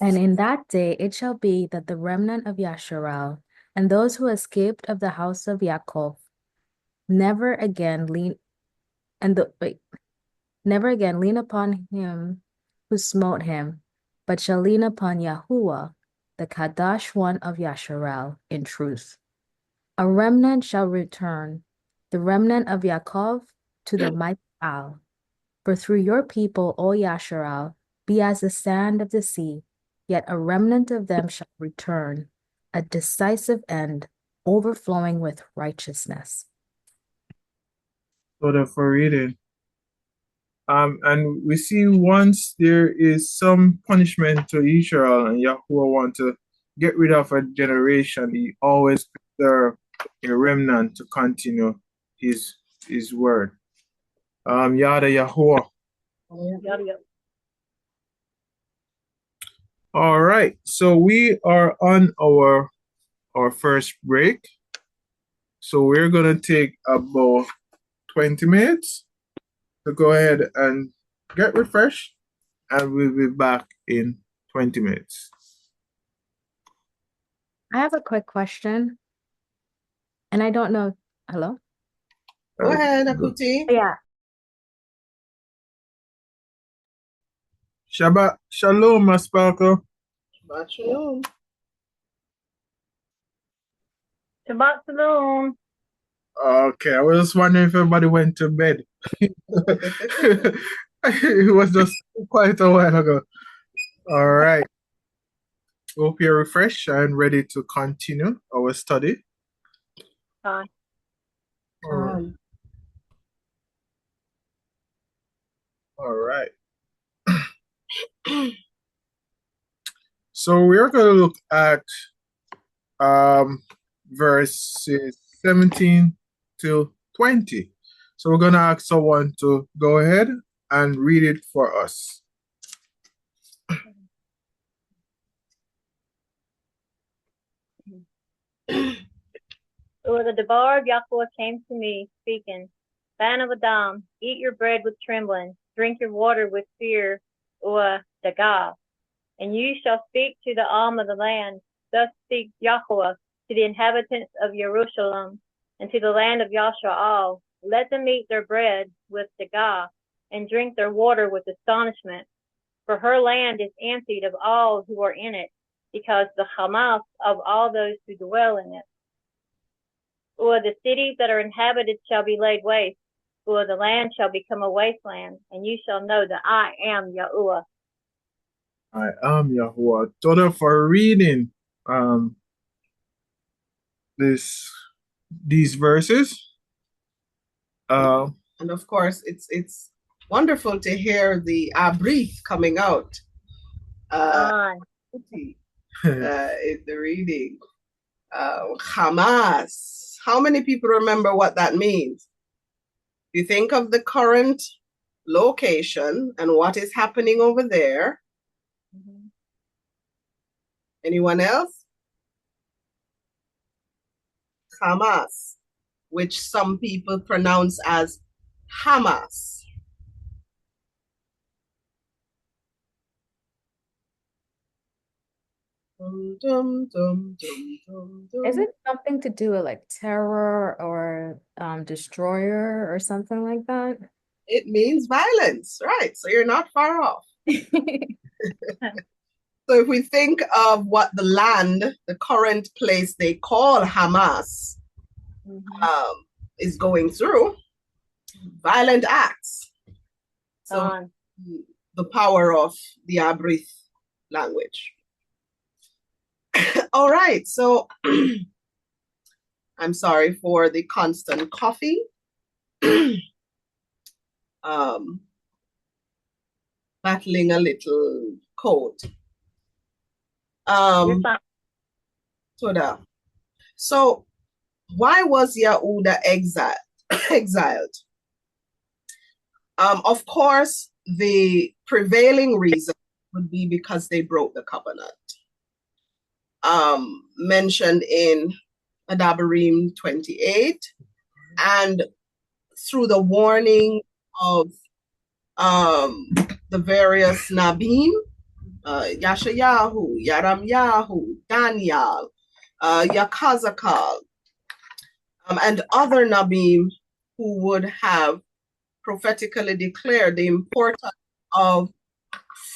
And in that day it shall be that the remnant of Yashar'al and those who escaped of the house of Yaakov never again lean upon him who smote him, but shall lean upon Yahuah, the Kadosh one of Yashar'al, in truth. A remnant shall return, the remnant of Yaakov, to the mighty Al. For through your people, O Yashar'al, be as the sand of the sea, yet a remnant of them shall return, a decisive end, overflowing with righteousness. So that for reading. And we see once there is some punishment to Israel and Yahuah want to get rid of a generation, he always preserve a remnant to continue his word. Yada Yahuah. All right, so we are on our first break. So we're gonna take about 20 minutes to go ahead and get refreshed, and we'll be back in 20 minutes. I have a quick question, and I don't know. Hello? Go ahead, Akuti. Yeah. Shabbat Shalom, my sparkle. Shabbat Shalom. Shabbat Shalom. Okay, I was just wondering if everybody went to bed. It was just quite a while ago. All right. Hope you're refreshed and ready to continue our study. Hi. All All right. So we're going to look at verses 17 to 20. So we're going to ask someone to go ahead and read it for us. Or the debar of Yahuah came to me, speaking, Son of Adam, eat your bread with trembling, drink your water with fear, or dagah. And you shall speak to the of the land. Thus speaks Yahuah to the inhabitants of Jerusalem and to the land of Yashar'al. Let them eat their bread with dagah and drink their water with astonishment. For her land is emptied of all who are in it, because the Hamas of all those who dwell in it. Or the cities that are inhabited shall be laid waste, or the land shall become a wasteland, and you shall know that I am Yahuah. I am Yahuah. Toda for reading these verses. And of course, it's wonderful to hear the breath coming out in the reading. Hamas. How many people remember what that means? You think of the current location and what is happening over there. Mm-hmm. Anyone else? Hamas, which some people pronounce as Hamas. Is it something to do with like terror or destroyer or something like that? It means violence, right? So you're not far off. So if we think of what the land, the current place they call Hamas, is going through, violent acts. So the power of the Abrith language. All right, so I'm sorry for the constant coffee. Battling a little cold. So why was Yahudah exiled? Of course, the prevailing reason would be because they broke the covenant. Mentioned in Adabarim 28, and through the warning of the various Nabim, Yashayahu, Yaramyahu, Daniel, Yakhazaq'al, and other Nabim who would have prophetically declared the importance of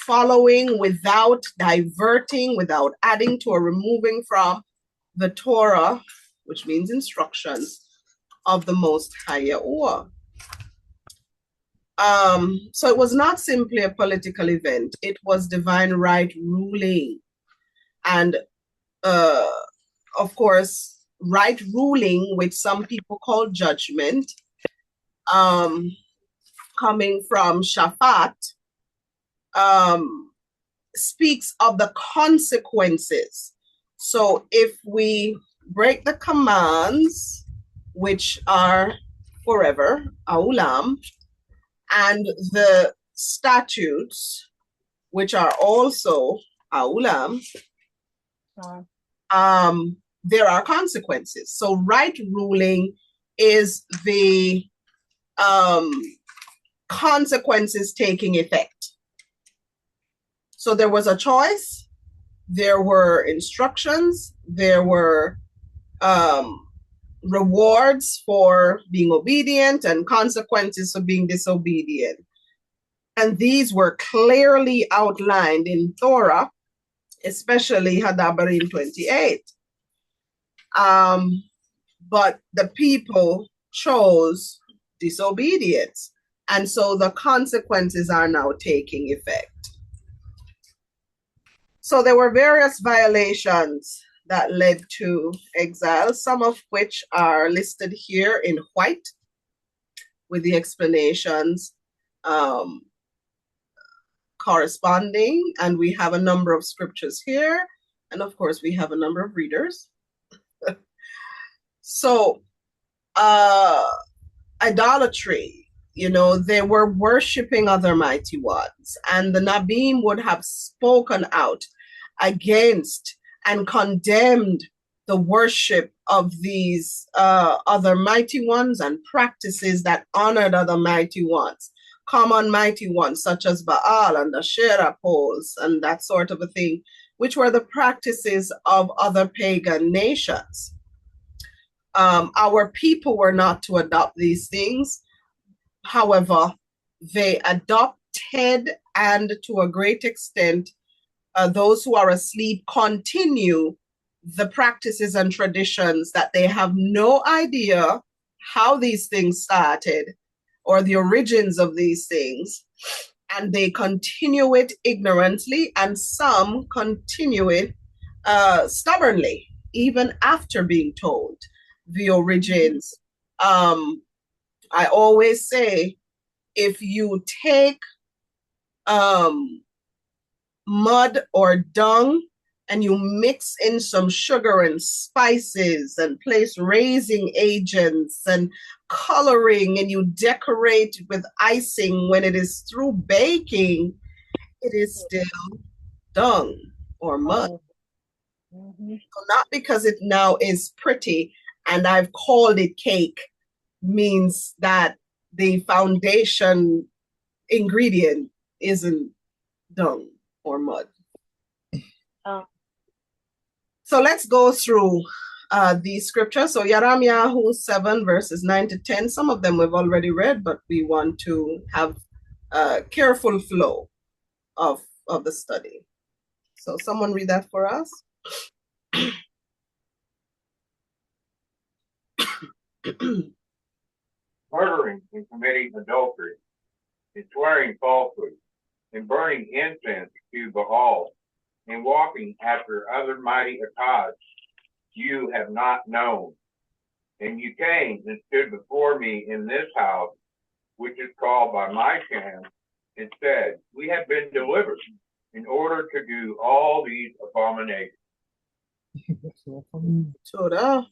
following without diverting, without adding to or removing from the Torah, which means instructions of the Most High Yahuah. So it was not simply a political event. It was divine right ruling. And of course, right ruling, which some people call judgment, coming from Shaphat, speaks of the consequences. So if we break the commands, which are forever, aulam, and the statutes, which are also aulam, there are consequences. So right ruling is the consequences taking effect. So there was a choice, there were instructions, there were rewards for being obedient and consequences for being disobedient. And these were clearly outlined in Torah, especially Hadabarim 28. But the people chose disobedience. And so the consequences are now taking effect. So there were various violations that led to exile, some of which are listed here in white with the explanations corresponding, and we have a number of scriptures here, and of course we have a number of readers. So idolatry, they were worshiping other mighty ones, and the Nabim would have spoken out against and condemned the worship of these other mighty ones and practices that honored other mighty ones, common mighty ones such as Baal and the Asherah poles and that sort of a thing, which were the practices of other pagan nations. Our people were not to adopt these things. However, they adopted, and to a great extent, those who are asleep continue the practices and traditions that they have no idea how these things started or the origins of these things, and they continue it ignorantly, and some continue it stubbornly, even after being told the origins. I always say, if you take mud or dung and you mix in some sugar and spices and place raising agents and coloring, and you decorate with icing, when it is through baking, it is still dung or mud. So not because it now is pretty and I've called it cake means that the foundation ingredient isn't dung or mud. So let's go through these scriptures. So Yahu 7 verses 9 to 10, some of them we've already read, but we want to have a careful flow of the study. So someone read that for us. Murdering and committing adultery, and swearing falsehood, and burning incense to Baal, and walking after other mighty Akkads you have not known. And you came and stood before me in this house, which is called by my name, and said, we have been delivered in order to do all these abominations. Torah.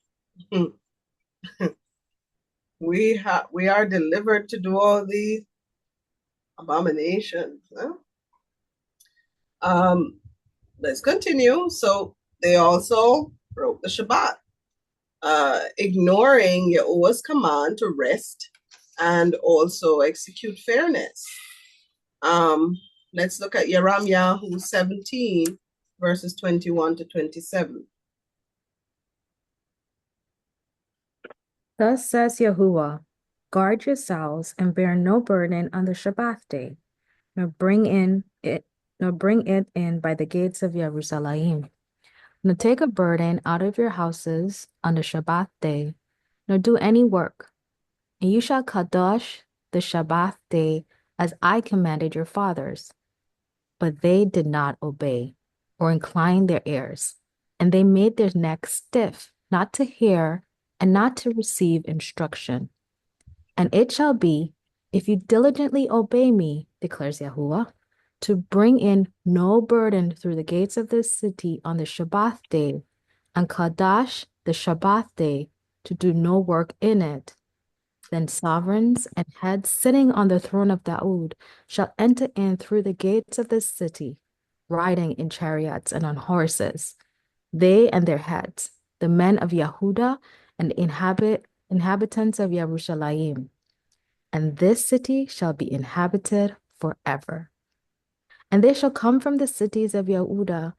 We are delivered to do all these abominations. Huh? Let's continue. So they also broke the Shabbat, ignoring Yahuah's command to rest and also execute fairness. Let's look at Yahu 17 verses 21 to 27. Thus says Yahuah, guard yourselves and bear no burden on the Shabbath day, nor bring it in by the gates of Jerusalem. Nor take a burden out of your houses on the Shabbath day, nor do any work. And you shall kadosh the Shabbath day as I commanded your fathers. But they did not obey or incline their ears, and they made their necks stiff, not to hear and not to receive instruction. And it shall be, if you diligently obey me, declares Yahuah, to bring in no burden through the gates of this city on the Shabbath day, and Kadash the Shabbath day, to do no work in it, then sovereigns and heads sitting on the throne of Daud shall enter in through the gates of this city, riding in chariots and on horses, they and their heads, the men of Yehudah and inhabitants of Yerushalayim. And this city shall be inhabited forever. And they shall come from the cities of Yehudah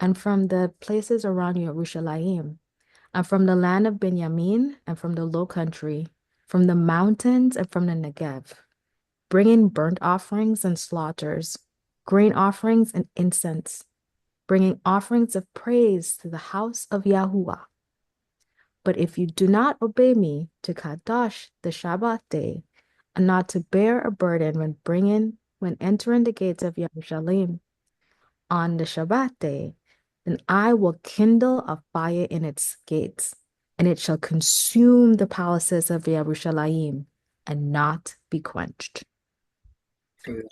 and from the places around Yerushalayim, and from the land of Benjamin and from the low country, from the mountains and from the Negev, bringing burnt offerings and slaughters, grain offerings and incense, bringing offerings of praise to the house of Yahuah. But if you do not obey me to Kadosh the Shabbat day, and not to bear a burden when entering the gates of Yerushalayim on the Shabbat day, then I will kindle a fire in its gates, and it shall consume the palaces of Yerushalayim and not be quenched.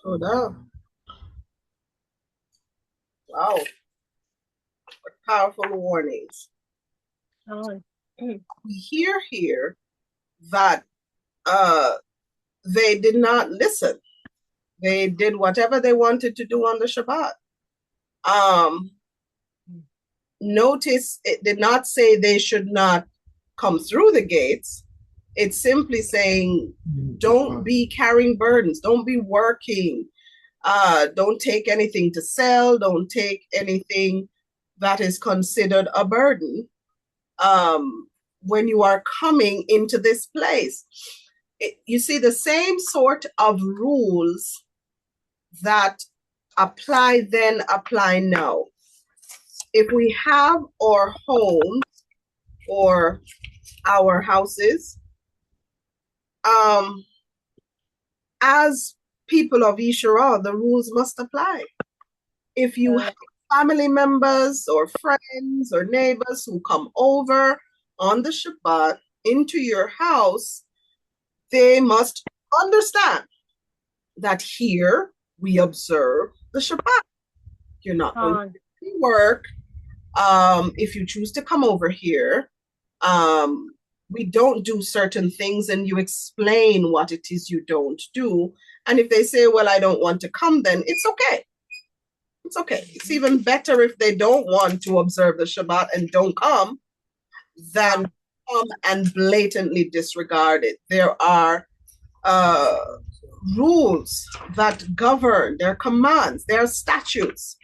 Oh, no. Wow. What powerful warnings. We hear here that they did not listen. They did whatever they wanted to do on the Shabbat. Notice it did not say they should not come through the gates. It's simply saying, don't be carrying burdens, don't be working, don't take anything to sell, don't take anything that is considered a burden when you are coming into this place. You see, the same sort of rules that apply then apply now. If we have our homes or our houses, as people of Yashar'al, the rules must apply. If you have family members or friends or neighbors who come over on the Shabbat into your house, they must understand that here we observe the Shabbat. You're not going to work. If you choose to come over here, we don't do certain things, and you explain what it is you don't do. And if they say, well, I don't want to come, then it's okay. It's okay. It's even better if they don't want to observe the Shabbat and don't come than come and blatantly disregard it. There are rules that govern, there are commands, there are statutes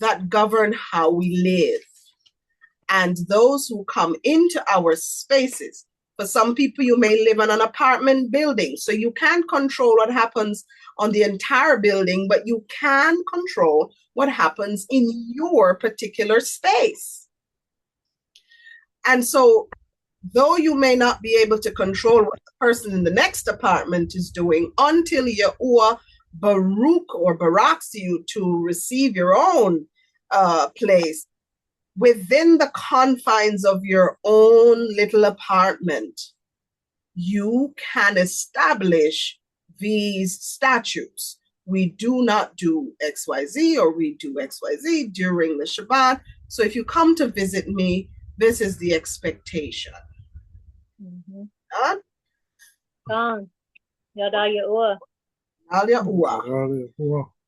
that govern how we live. And those who come into our spaces, for some people, you may live in an apartment building, so you can't control what happens on the entire building, but you can control what happens in your particular space. And so, though you may not be able to control what the person in the next apartment is doing until Yahuah Baruch or baraks you to receive your own place, within the confines of your own little apartment, you can establish these statutes. We do not do XYZ, or we do XYZ during the Shabbat. So if you come to visit me, this is the expectation. Yada Yahuah.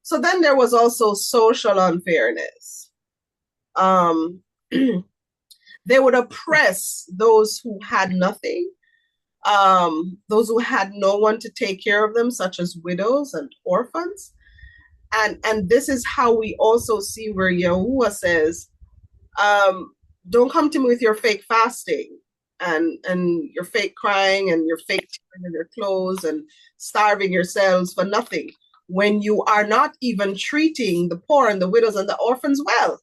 So then there was also social unfairness. They would oppress those who had nothing, those who had no one to take care of them, such as widows and orphans. And this is how we also see where Yahuah says, don't come to me with your fake fasting and your fake crying and your fake tearing of your clothes and starving yourselves for nothing, when you are not even treating the poor and the widows and the orphans well.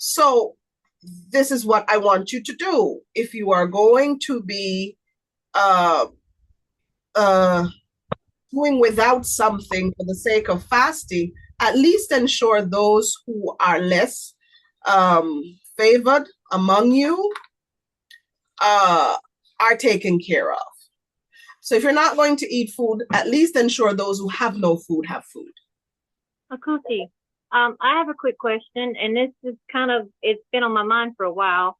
So this is what I want you to do. If you are going to be doing without something for the sake of fasting, at least ensure those who are less favored among you are taken care of. So if you're not going to eat food, at least ensure those who have no food have food. Akuti, I have a quick question, and this is it's been on my mind for a while.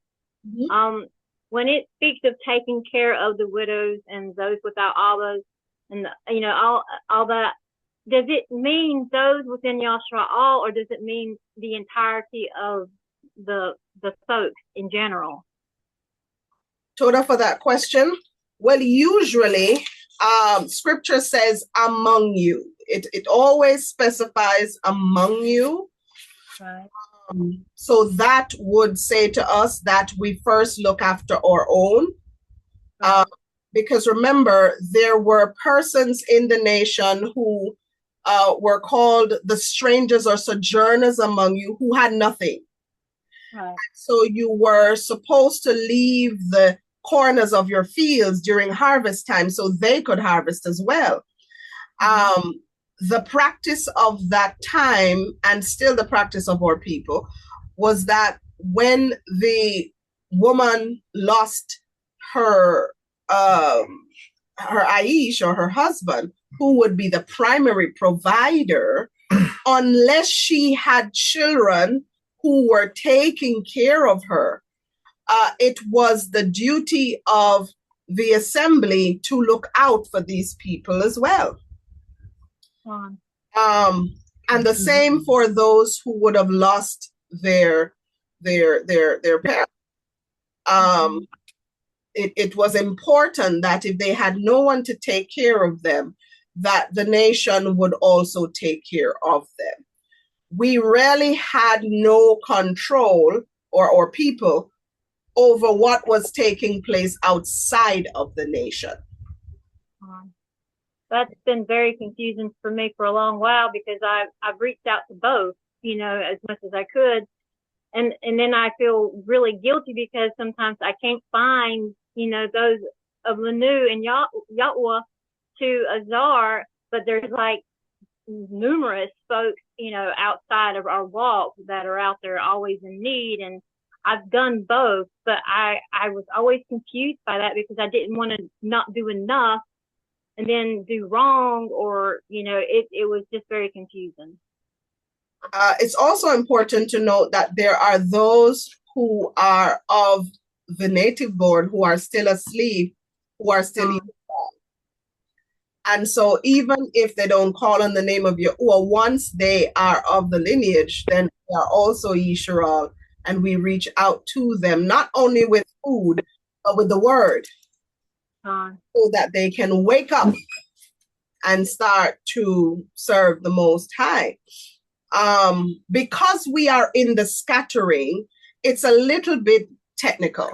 When it speaks of taking care of the widows and those without Abbas, and all that, does it mean those within Yashar'al, or does it mean the entirety of the folks in general? Toda for that question. Well, usually scripture says among you. It always specifies among you. Right. So that would say to us that we first look after our own. Because remember, there were persons in the nation who were called the strangers or sojourners among you, who had nothing. Right. So you were supposed to leave the corners of your fields during harvest time so they could harvest as well. The practice of that time, and still the practice of our people, was that when the woman lost her Aish, or her husband, who would be the primary provider unless she had children who were taking care of her, it was the duty of the assembly to look out for these people as well. And the same for those who would have lost their parents. It was important that if they had no one to take care of them, that the nation would also take care of them. We really had no control or people over what was taking place outside of the nation. That's been very confusing for me for a long while, because I've reached out to both, as much as I could. And then I feel really guilty because sometimes I can't find, those of Lanu and Yahuah to Azar, but there's like numerous folks, outside of our walk that are out there always in need. And I've done both, but I was always confused by that because I didn't want to not do enough and then do wrong, or, it was just very confusing. It's also important to note that there are those who are of the native born who are still asleep, who are still and so even if they don't call on the name of Yahuah, once they are of the lineage, then they are also Yashar'al, and we reach out to them, not only with food, but with the word, so that they can wake up and start to serve the Most High. Because we are in the scattering, it's a little bit technical.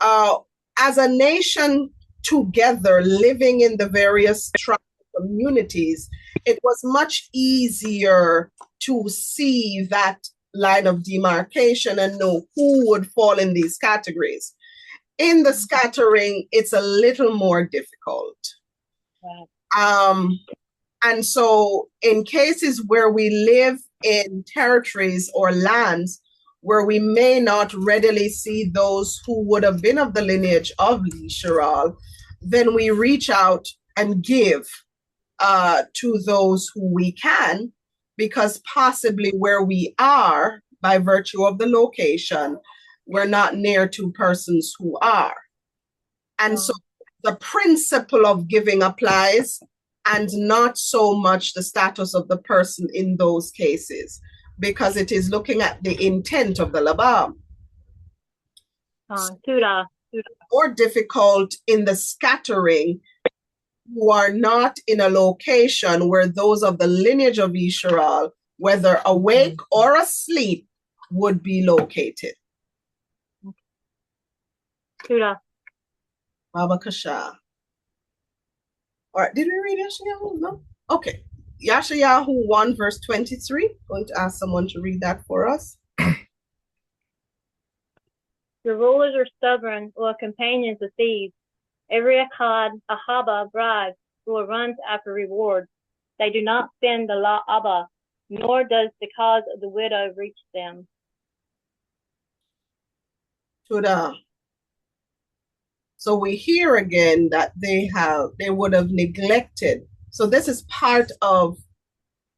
As a nation together, living in the various tribe communities, it was much easier to see that line of demarcation and know who would fall in these categories. In the scattering, it's a little more difficult. And so in cases where we live in territories or lands where we may not readily see those who would have been of the lineage of Yashar'al, then we reach out and give to those who we can, because possibly where we are, by virtue of the location, we're not near to persons who are. And so the principle of giving applies, and not so much the status of the person in those cases, because it is looking at the intent of the labam. More difficult in the scattering, who are not in a location where those of the lineage of Yashar'al, whether awake or asleep, would be located. Baba Kasha. All right, did we read Yashar'al? No? Okay. Yashar'al 1 verse 23. Going to ask someone to read that for us. Your rulers are stubborn, or companions of thieves. Every Akhad Ahabah bribes, or runs after rewards. They do not spend the law Abba, nor does the cause of the widow reach them. So we hear again that they would have neglected. So this is part of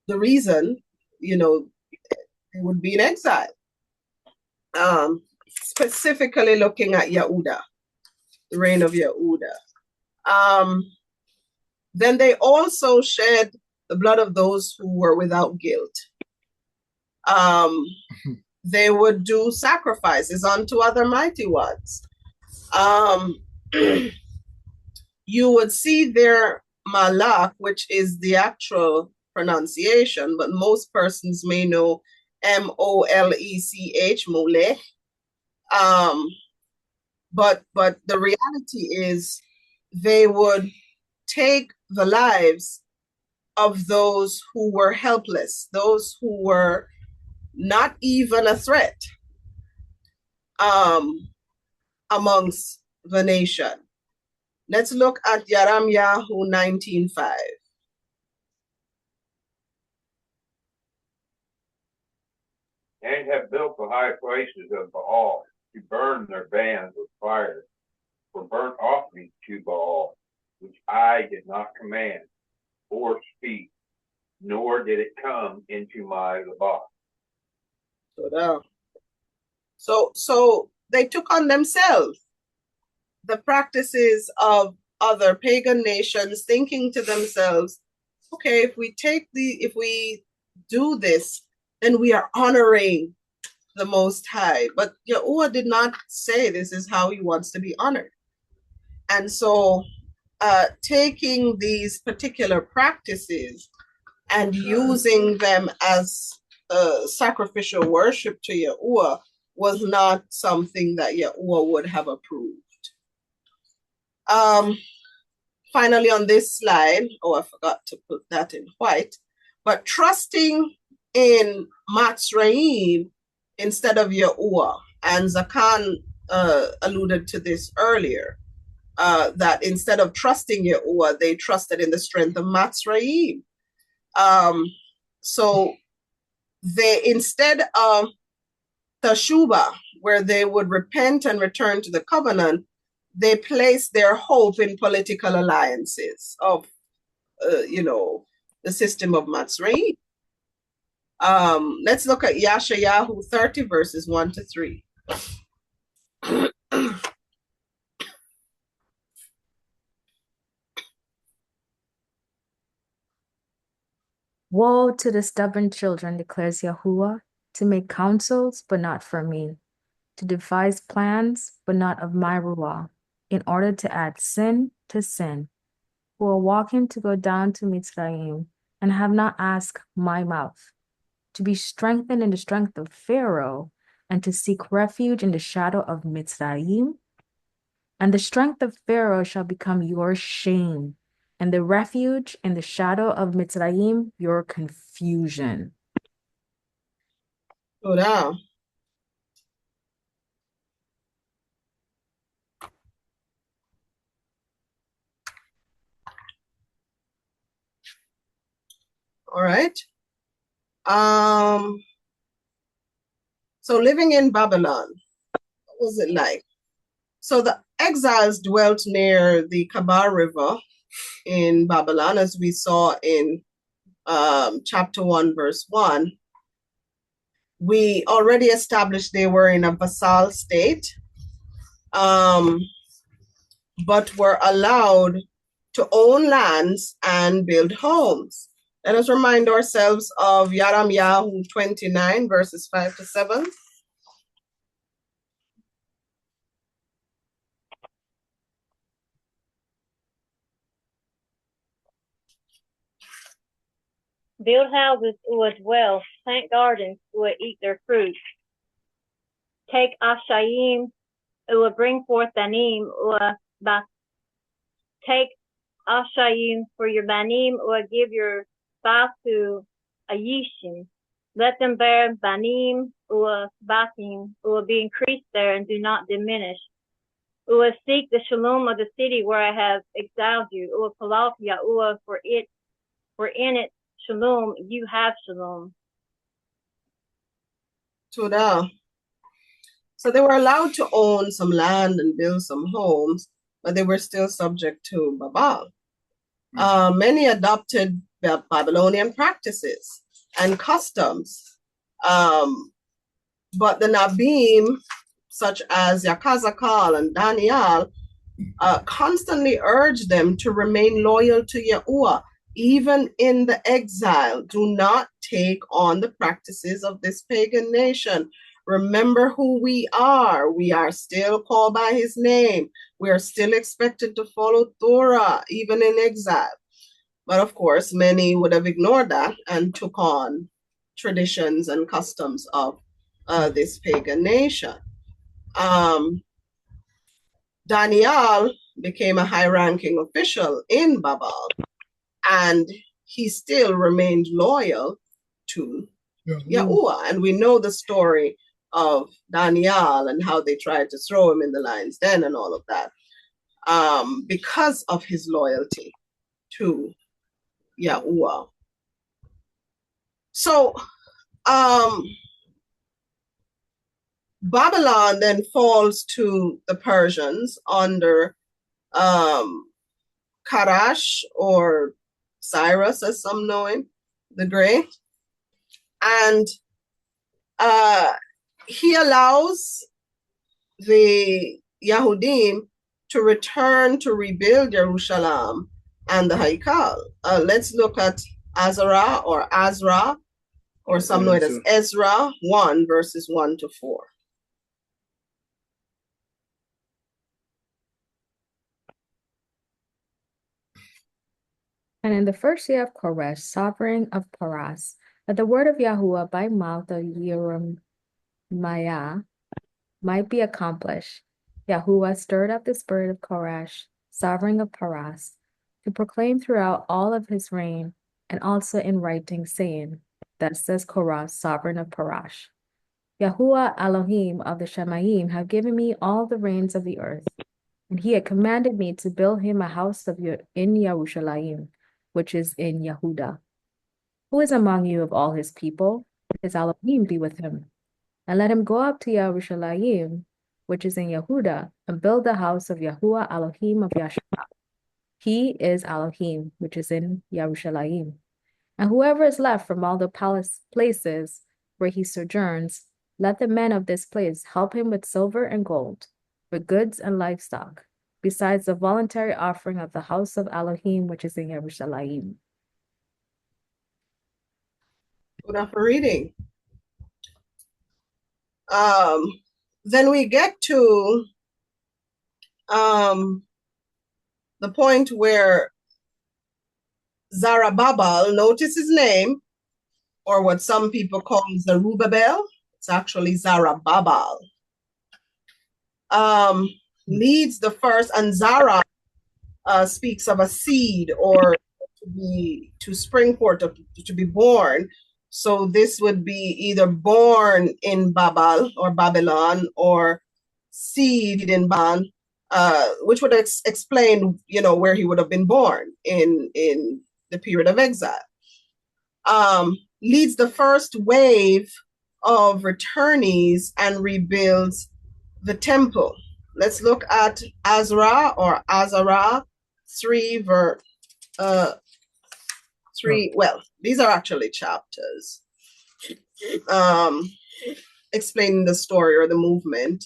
the reason, they would be in exile. Specifically looking at Yahudah, the reign of Yahudah. Then they also shed the blood of those who were without guilt. They would do sacrifices unto other mighty ones. You would see their malak, which is the actual pronunciation, but most persons may know M-O-L-E-C-H, molech. But the reality is they would take the lives of those who were helpless, those who were not even a threat amongst the nation. Let's look at Yahu 19:5. And have built the high places of Baal to burn their bands with fire for burnt offerings to Baal, which I did not command or speak, nor did it come into my labah. So they took on themselves the practices of other pagan nations, thinking to themselves, okay, if we do this, then we are honoring the Most High. But Yahuah did not say this is how he wants to be honored. And so taking these particular practices and using them as sacrificial worship to Yahuah was not something that Yahuah would have approved. Finally, on this slide, I forgot to put that in white, but trusting in Natsarym instead of Yahuah. And Zakan alluded to this earlier, that instead of trusting Yahuah, they trusted in the strength of Natsarym. So they, instead of Teshuvah, where they would repent and return to the covenant, they placed their hope in political alliances of, the system of Natsarym. Let's look at Yeshayahu 30, verses 1 to 3. Woe to the stubborn children, declares Yahuah, to make counsels, but not for me, to devise plans, but not of my ruah, in order to add sin to sin, who are walking to go down to Mitzrayim, and have not asked my mouth, to be strengthened in the strength of Pharaoh, and to seek refuge in the shadow of Mitzrayim. And the strength of Pharaoh shall become your shame, and the refuge in the shadow of Mitzrayim your confusion. Go down. All right. So living in Babylon, what was it like? So the exiles dwelt near the Kabar River in Babylon, as we saw in chapter 1, verse 1. We already established they were in a vassal state, but were allowed to own lands and build homes. Let us remind ourselves of Yahu 29, verses 5 to 7. Build houses or dwell, plant gardens or eat their fruit. Take Ashayim or bring forth Banim or take Ashayim for your Banim or give your spouse to Ayishim. Let them bear Banim or Batim or be increased there and do not diminish. Or seek the shalom of the city where I have exiled you. Or Palaf Yahuah for in it shalom, you have shalom. So they were allowed to own some land and build some homes, but they were still subject to Babal. Many adopted Babylonian practices and customs, but the Nabim, such as Yakhazaq'al and Daniel, constantly urged them to remain loyal to Yahuah, even in the exile. Do not take on the practices of this pagan nation. Remember who we are. We are still called by his name. We are still expected to follow Torah, even in exile. But of course, many would have ignored that and took on traditions and customs of this pagan nation. Daniel became a high-ranking official in Babel, and he still remained loyal to Yahuah. And we know the story of Daniel and how they tried to throw him in the lion's den and all of that, because of his loyalty to Yahuah. So Babylon then falls to the Persians under Karash, or Cyrus, as some know him, the Great. And he allows the Yahudim to return to rebuild Jerusalem and the Haikal. Let's look at Azra, or some know it as Ezra 1, verses 1 to 4. And in the first year of Koresh, sovereign of Paras, that the word of Yahuah by mouth of Jeremiah might be accomplished, Yahuah stirred up the spirit of Koresh, sovereign of Paras, to proclaim throughout all of his reign, and also in writing, saying, thus says Korah, sovereign of Parash, Yahuah Elohim of the Shemaim have given me all the reins of the earth, and he had commanded me to build him a house in Yerushalayim, which is in Yehudah. Who is among you of all his people? His Elohim be with him. And let him go up to Yerushalayim, which is in Yehudah, and build the house of Yahuah Elohim of Yashar'al. He is Elohim, which is in Yerushalayim. And whoever is left from all the places where he sojourns, let the men of this place help him with silver and gold, with goods and livestock, besides the voluntary offering of the house of Elohim, which is in Yerushalayim. Good enough for reading. Then we get to the point where Zerubbabel, notice his name, or what some people call Zerubbabel, it's actually Zerubbabel, leads the first, and Zara speaks of a seed, or to spring forth, to be born. So this would be either born in Babel or Babylon, or seed in Babylon, which would explain, where he would have been born in the period of exile. Leads the first wave of returnees and rebuilds the temple. Let's look at Azra, or Azara 3, verse 3. Well, these are actually chapters explaining the story or the movement.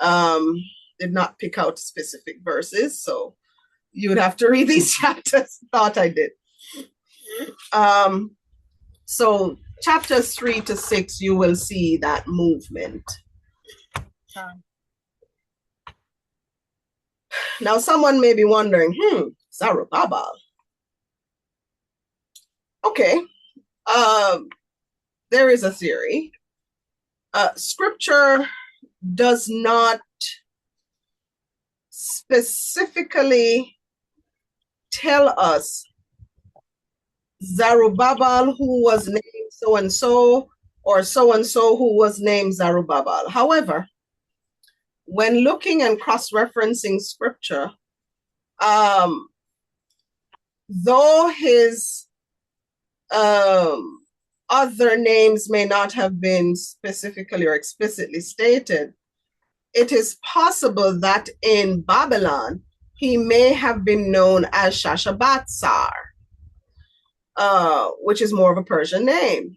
Did not pick out specific verses, so you would have to read these chapters. Thought I did. So chapters 3 to 6, you will see that movement. Now, someone may be wondering, Zerubbabel. Okay, there is a theory. Scripture does not specifically tell us Zerubbabel who was named so-and-so, or so-and-so who was named Zerubbabel. However, when looking and cross-referencing scripture, though his other names may not have been specifically or explicitly stated, it is possible that in Babylon, he may have been known as Shashabatzar, which is more of a Persian name.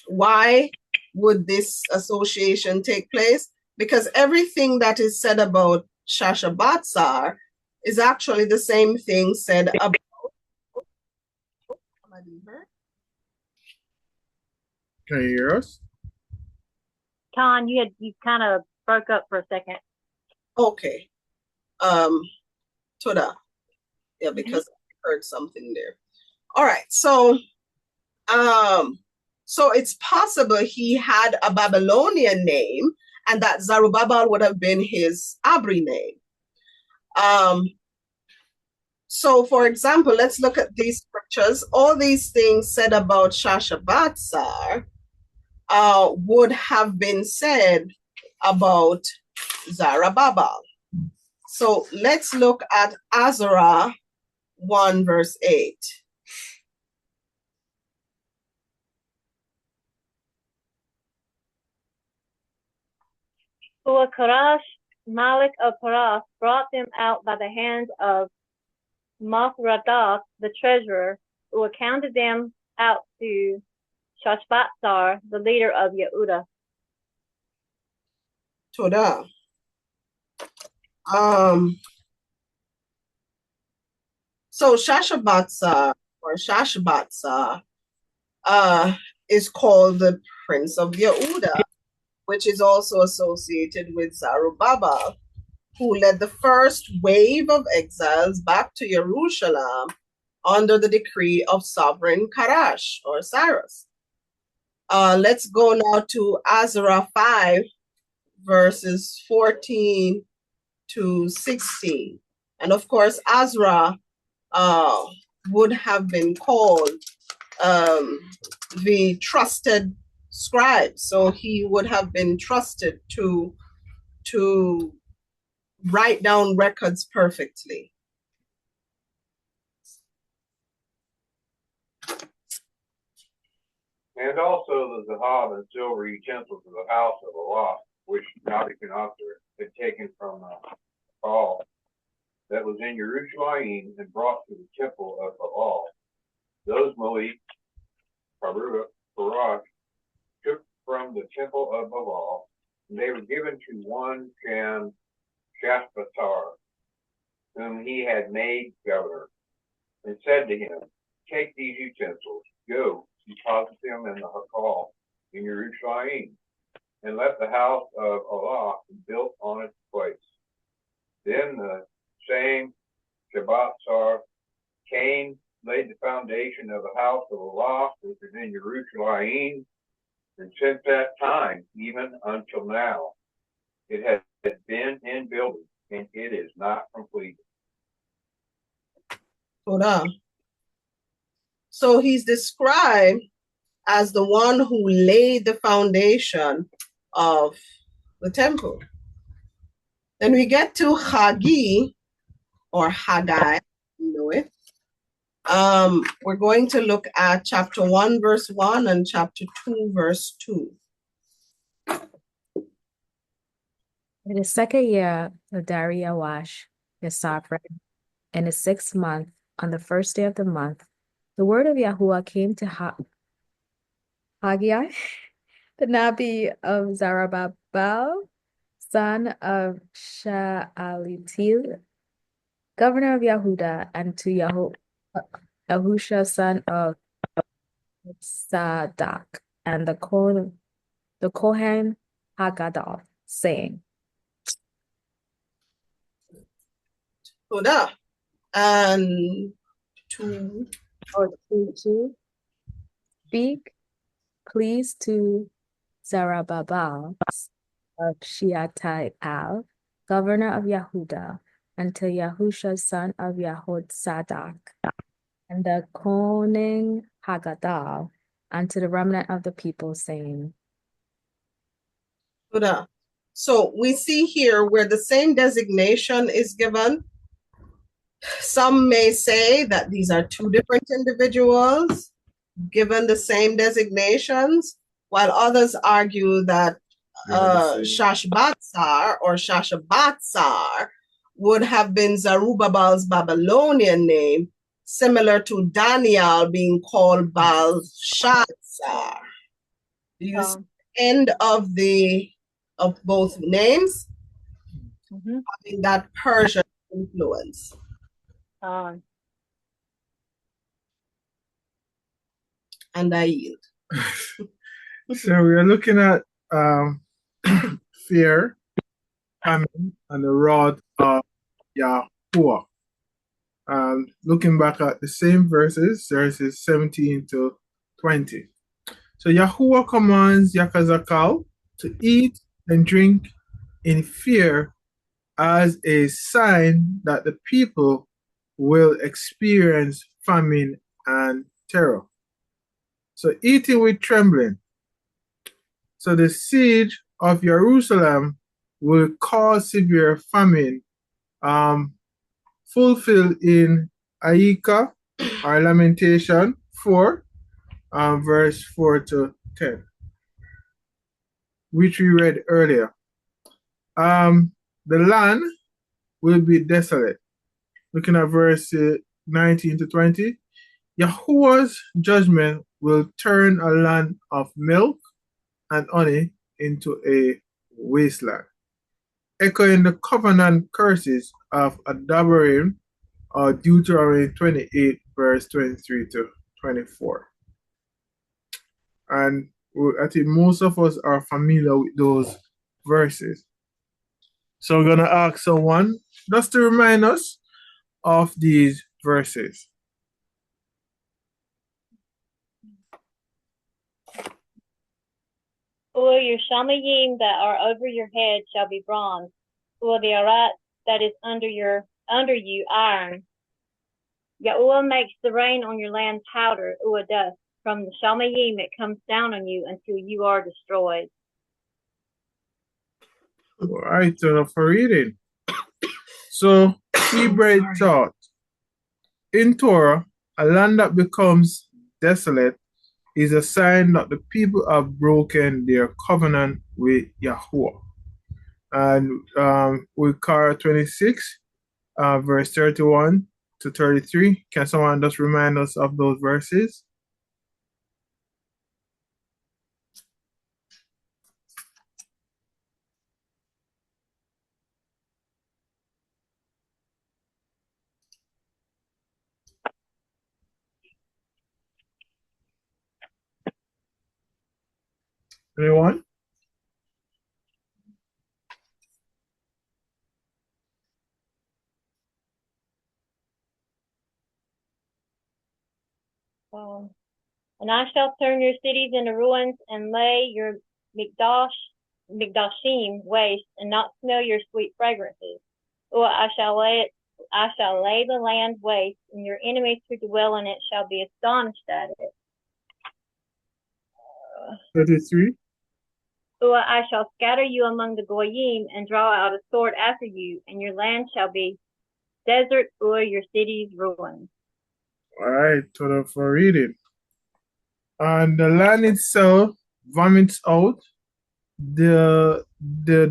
Why would this association take place? Because everything that is said about Shashabatzar is actually the same thing said about Can you hear us? Con, you kind of broke up for a second. Okay. Toda. Yeah, because I heard something there. All right. So it's possible he had a Babylonian name, and that Zerubbabel would have been his Abri name. So, for example, let's look at these scriptures. All these things said about Shashabatzar would have been said about Zerubbabel. So let's look at Azra 1, verse 8. Korash, Malik of Paras, brought them out by the hands of Mithredath, the treasurer, who accounted them out to Shashbatzar, the leader of Yehudah. Toda. So Shashabatzar or Shashbatzar is called the Prince of Yehudah, which is also associated with Zerubbabel, who led the first wave of exiles back to Jerusalem under the decree of sovereign Karash or Cyrus. Let's go now to Azra 5, verses 14 to 16. And of course, Azra would have been called the trusted scribe. So he would have been trusted to write down records perfectly. And also the zahab and silver utensils of the house of Allah, which Nebuchadnezzar had taken from Paul, that was in Jerusalem and brought to the temple of Allah. Those Malik, Parash, took from the temple of Allah, and they were given to one Shashbatzar, whom he had made governor, and said to him, take these utensils, go, deposit them in the Hakal in Jerusalem, and let the house of Allah be built on its place. Then the same Shabatzar came, laid the foundation of the house of Allah, which is in Jerusalem, and since that time, even until now, it has been in building, and it is not completed. Hold on. So he's described as the one who laid the foundation of the temple. Then we get to Haggai or Haggai, you know it. We're going to look at chapter 1, verse 1 and chapter 2, verse 2. In the second year of Darius, the sovereign, in the 6th month, on the first day of the month, the word of Yahuah came to Haggai, the Nabi of Zerubbabel, son of Shealtiel, governor of Yehudah, and to Yahusha, son of Sadak, and the Kohen Haggadah, saying, Toda. And to speak, please to Zerubbabel of Shealtiel, governor of Yehudah, and to Yahusha, son of Yahozadaq, and the Kohen Haggadah, and to the remnant of the people, saying, Toda. So we see here where the same designation is given. Some may say that these are two different individuals given the same designations, while others argue that Shashbatzar or Shashabatzar would have been Zerubbabel's Babylonian name, similar to Daniel being called Belshazzar. Do you see the end of both names? Having that Persian influence. And I yield. So we are looking at fear, famine, and the rod of Yahuah. Looking back at the same verses 17 to 20. So Yahuah commands Yachazaq'al to eat and drink in fear as a sign that the people will experience famine and terror. So eating with trembling. So the siege of Jerusalem will cause severe famine, fulfilled in Aika or Lamentation 4, verse 4 to 10, which we read earlier. The land will be desolate. Looking at verse 19 to 20, Yahuah's judgment will turn a land of milk and honey into a wasteland, echoing the covenant curses of Adabarim or Deuteronomy 28, verse 23 to 24. And I think most of us are familiar with those verses. So we're going to ask someone just to remind us of these verses. Or your shamayim that are over your head shall be bronze, or the arat that is under you iron. Yahuah makes the rain on your land powder, or dust. From the shamayim it comes down on you until you are destroyed. All right, for reading. So, Hebrew taught in Torah, a land that becomes desolate is a sign that the people have broken their covenant with Yahuah. And with Korah 26, verse 31 to 33, can someone just remind us of those verses? Anyone? And I shall turn your cities into ruins and lay your mikdashim waste and not smell your sweet fragrances. Or I shall lay the land waste, and your enemies who dwell in it shall be astonished at it. 33. Or I shall scatter you among the goyim and draw out a sword after you, and your land shall be desert or your cities ruins. All right, total for reading. And the land itself vomits out the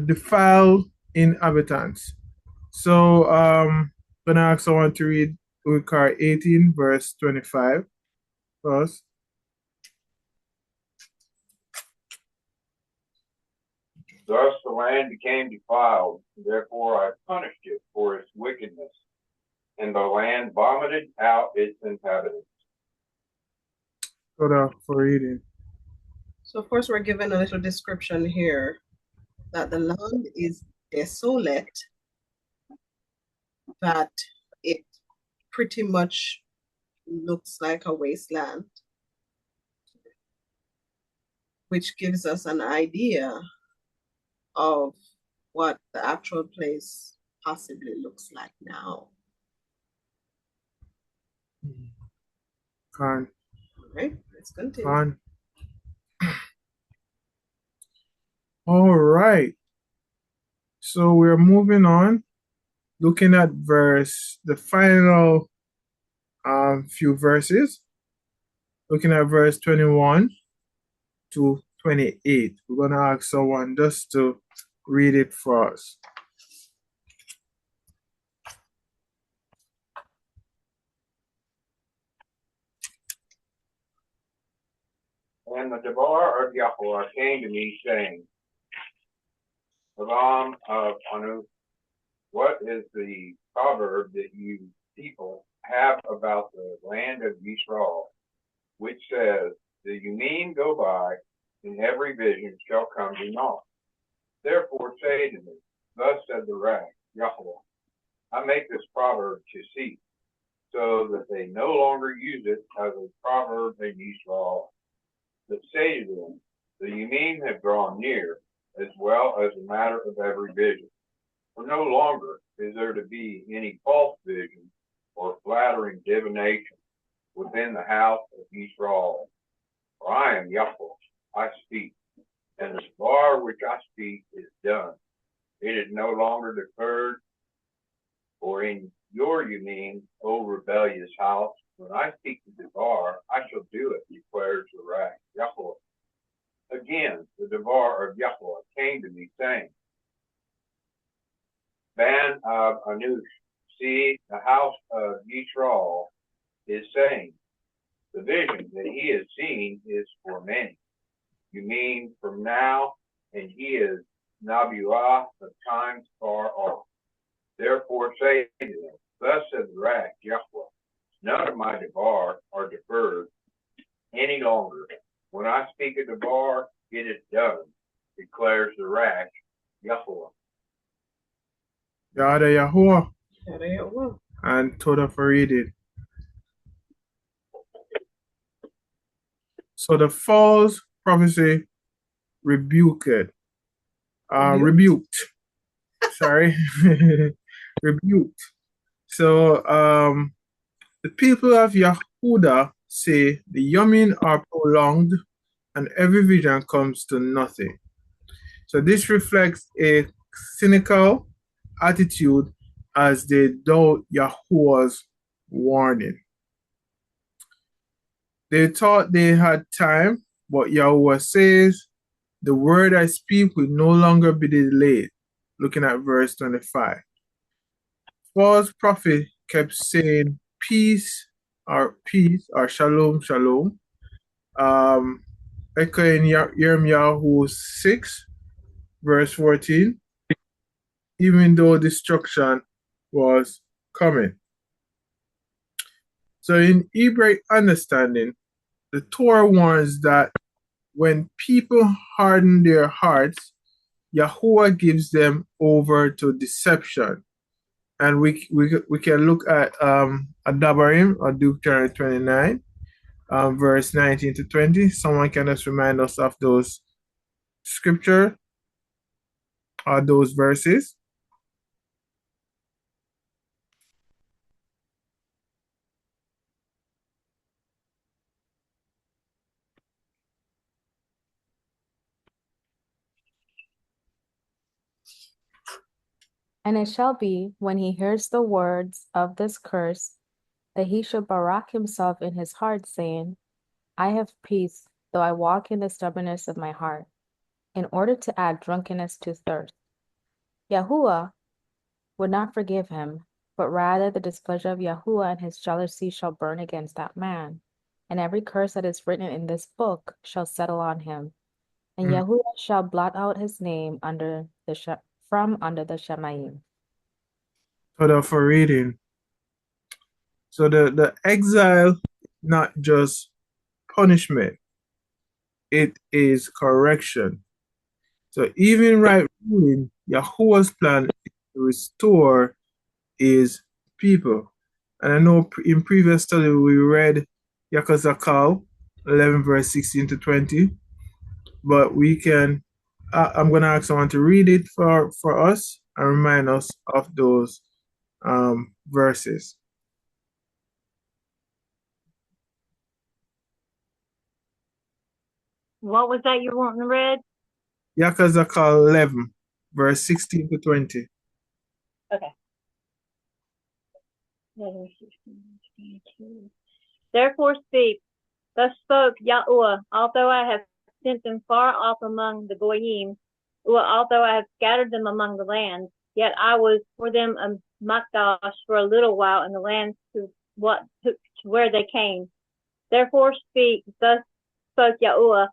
defiled inhabitants. So gonna ask someone to read Luke 18, verse 25 first. Thus the land became defiled, therefore I punished it for its wickedness, and the land vomited out its inhabitants. For reading. So first we're given a little description here that the land is desolate, that it pretty much looks like a wasteland, which gives us an idea of what the actual place possibly looks like now. All right, let's continue. All right. So we're moving on, looking at the final few verses, looking at verse 21 to 28. We're going to ask someone just to read it for us. And the Devar of Yahuah came to me, saying, Ram of Anu, what is the proverb that you people have about the land of Yisrael, which says, the Yumim go by, and every vision shall come to naught? Therefore say to me, thus said the Rak, Yahuah, I make this proverb to cease, so that they no longer use it as a proverb in Yisrael. But say to them, the Yumim have drawn near, as well as a matter of every vision. For no longer is there to be any false vision or flattering divination within the house of Yisrael. For I am Yahuah, I speak, and the bar which I speak is done. It is no longer deferred, for in your Yumim, O rebellious house, when I speak to Devar, I shall do it, declares the Rak, Yahuah. Again, the Devar of Yahuah came to me, saying, Ban of Anush, see, the house of Yisrael is saying, The vision that he has seen is for many. You mean from now, and he is Nabuah of times far off. Therefore say to them, thus says Yahuah, none of my debar are deferred any longer. When I speak of debar, it is done, declares the Yahuah. Yada Yahuah Yahuah. and Toda for reading. So the false prophecy rebuked. Sorry. Rebuked. So the people of Yehudah say the Yomim are prolonged and every vision comes to nothing. So this reflects a cynical attitude as they doubt Yahuah's warning. They thought they had time, but Yahuah says, the word I speak will no longer be delayed. Looking at verse 25. False prophet kept saying peace or shalom, shalom. Echoing Jeremiah 6, verse 14, even though destruction was coming. So in Hebraic understanding, the Torah warns that when people harden their hearts, Yahuah gives them over to deception. And we can look at Adabarim or Deuteronomy 29, verse 19 to 20. Someone can just remind us of those scripture or those verses. And it shall be, when he hears the words of this curse, that he shall barak himself in his heart, saying, I have peace, though I walk in the stubbornness of my heart, in order to add drunkenness to thirst. Yahuah would not forgive him, but rather the displeasure of Yahuah and his jealousy shall burn against that man, and every curse that is written in this book shall settle on him. And Yahuah shall blot out his name from under the Shemayim. For reading. So the exile, not just punishment, it is correction. So even right ruling, Yahuah's plan is to restore his people. And I know in previous study we read Yakhazaq'al 11 verse 16 to 20, but we can, I'm going to ask someone to read it for us and remind us of those verses. What was that you wanting read? Yakhazaq'al 11 verse 16 to 20. Okay. Therefore speak, thus spoke Yahuah, although I have sent them far off among the Goyim, although I have scattered them among the lands, yet I was for them a makdash for a little while in the lands to where they came. Therefore speak, thus spoke Yahuah,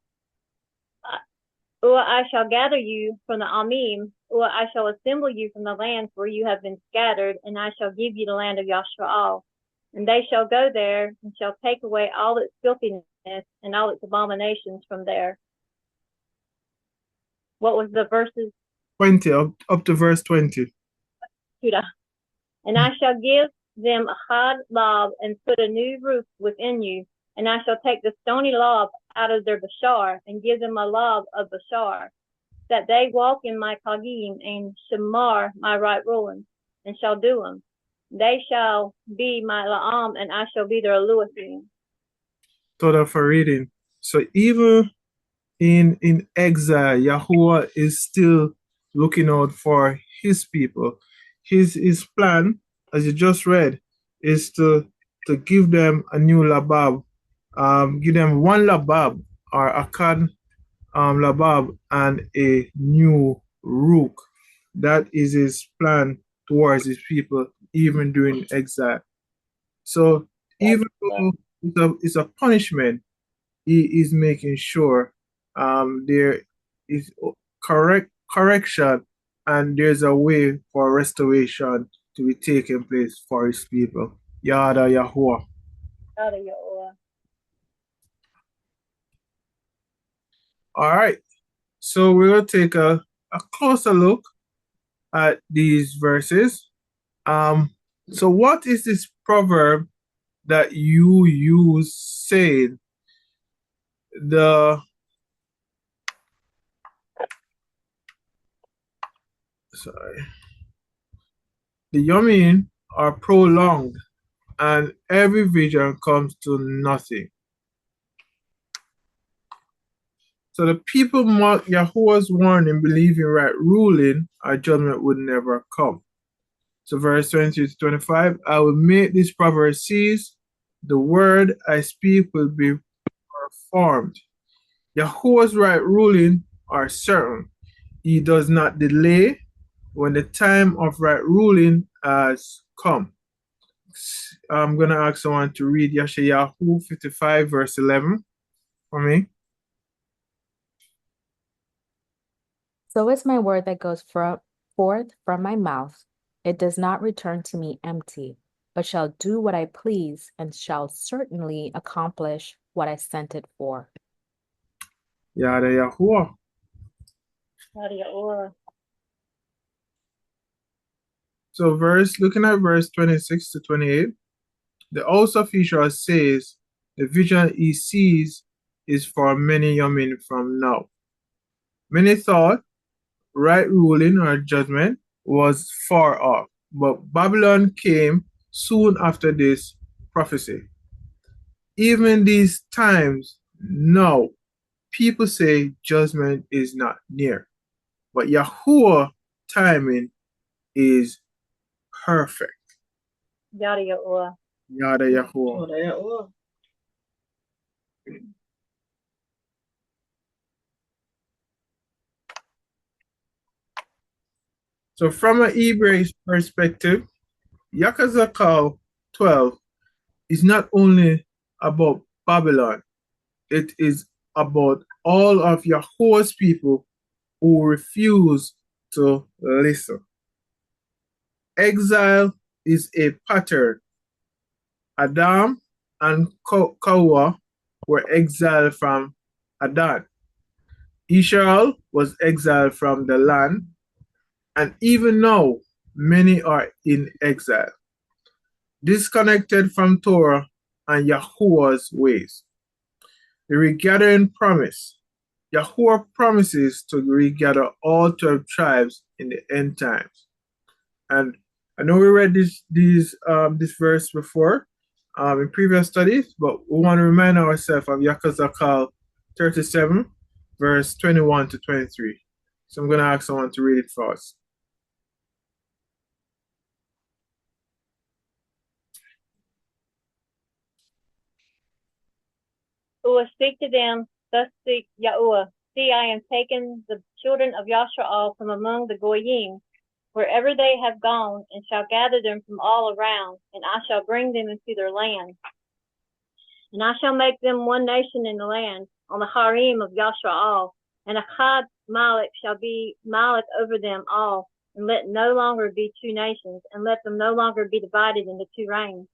I shall gather you from the Amim, I shall assemble you from the lands where you have been scattered, and I shall give you the land of Yashar'al. And they shall go there, and shall take away all its filthiness and all its abominations from there. What was the verses? 20, up to verse 20. And I shall give them Akhad Ahabah, and put a new roof within you, and I shall take the stony lob out of their bashar, and give them a lob of bashar, that they walk in my kagim, and shamar my right ruling, and shall do them. They shall be my la'am, and I shall be their Elohim. Toda for reading. So even in exile, Yahuah is still looking out for his people. His plan, as you just read, is to give them a new labab, give them one labab or Akhad labab and a new rook. That is his plan towards his people, even during exile. So even though it's a punishment. He is making sure there is correction and there's a way for restoration to be taking place for his people. Yada Yahuah. Yada Yahuah. All right. So we're going to take a closer look at these verses. So what is this proverb that you use saying the yomim are prolonged and every vision comes to nothing? So the people mock Yahuah's warning, believing right ruling, our judgment would never come. So verse 20 to 25, I will make this proverb cease. The word I speak will be performed. Yahuah's right ruling are certain. He does not delay when the time of right ruling has come. I'm going to ask someone to read Yeshayahu 55 verse 11 for me. So is my word that goes forth from my mouth. It does not return to me empty, but shall do what I please and shall certainly accomplish what I sent it for. Yada Yahuah. Yada Yahuah. So looking at verse 26 to 28, the house of Israel says, the vision he sees is for many yomim from now. Many thought right ruling or judgment was far off, but Babylon came soon after this prophecy. Even these times now, people say judgment is not near, but Yahuah timing is perfect. Yada Yahuah. Yada Yahuah. Yada Yahuah. So from an Hebrew perspective, Yachazaq'al 12 is not only about Babylon, it is about all of Yahuah's people who refuse to listen. Exile is a pattern. Adam and Kawah were exiled from Adan. Yashar'al was exiled from the land, and even now many are in exile, disconnected from Torah and Yahuah's ways. The regathering promise. Yahuah promises to regather all 12 tribes in the end times. And I know we read this verse before in previous studies, but we want to remind ourselves of Yakhazaq'al 37, verse 21 to 23. So I'm going to ask someone to read it for us. Who will speak to them, thus speak Yahuah. See, I am taking the children of Yashar'al from among the Goyim, wherever they have gone, and shall gather them from all around, and I shall bring them into their land. And I shall make them one nation in the land, on the harem of Yashar'al, and Akhad Malik shall be Malik over them all, and let no longer be two nations, and let them no longer be divided into two reigns.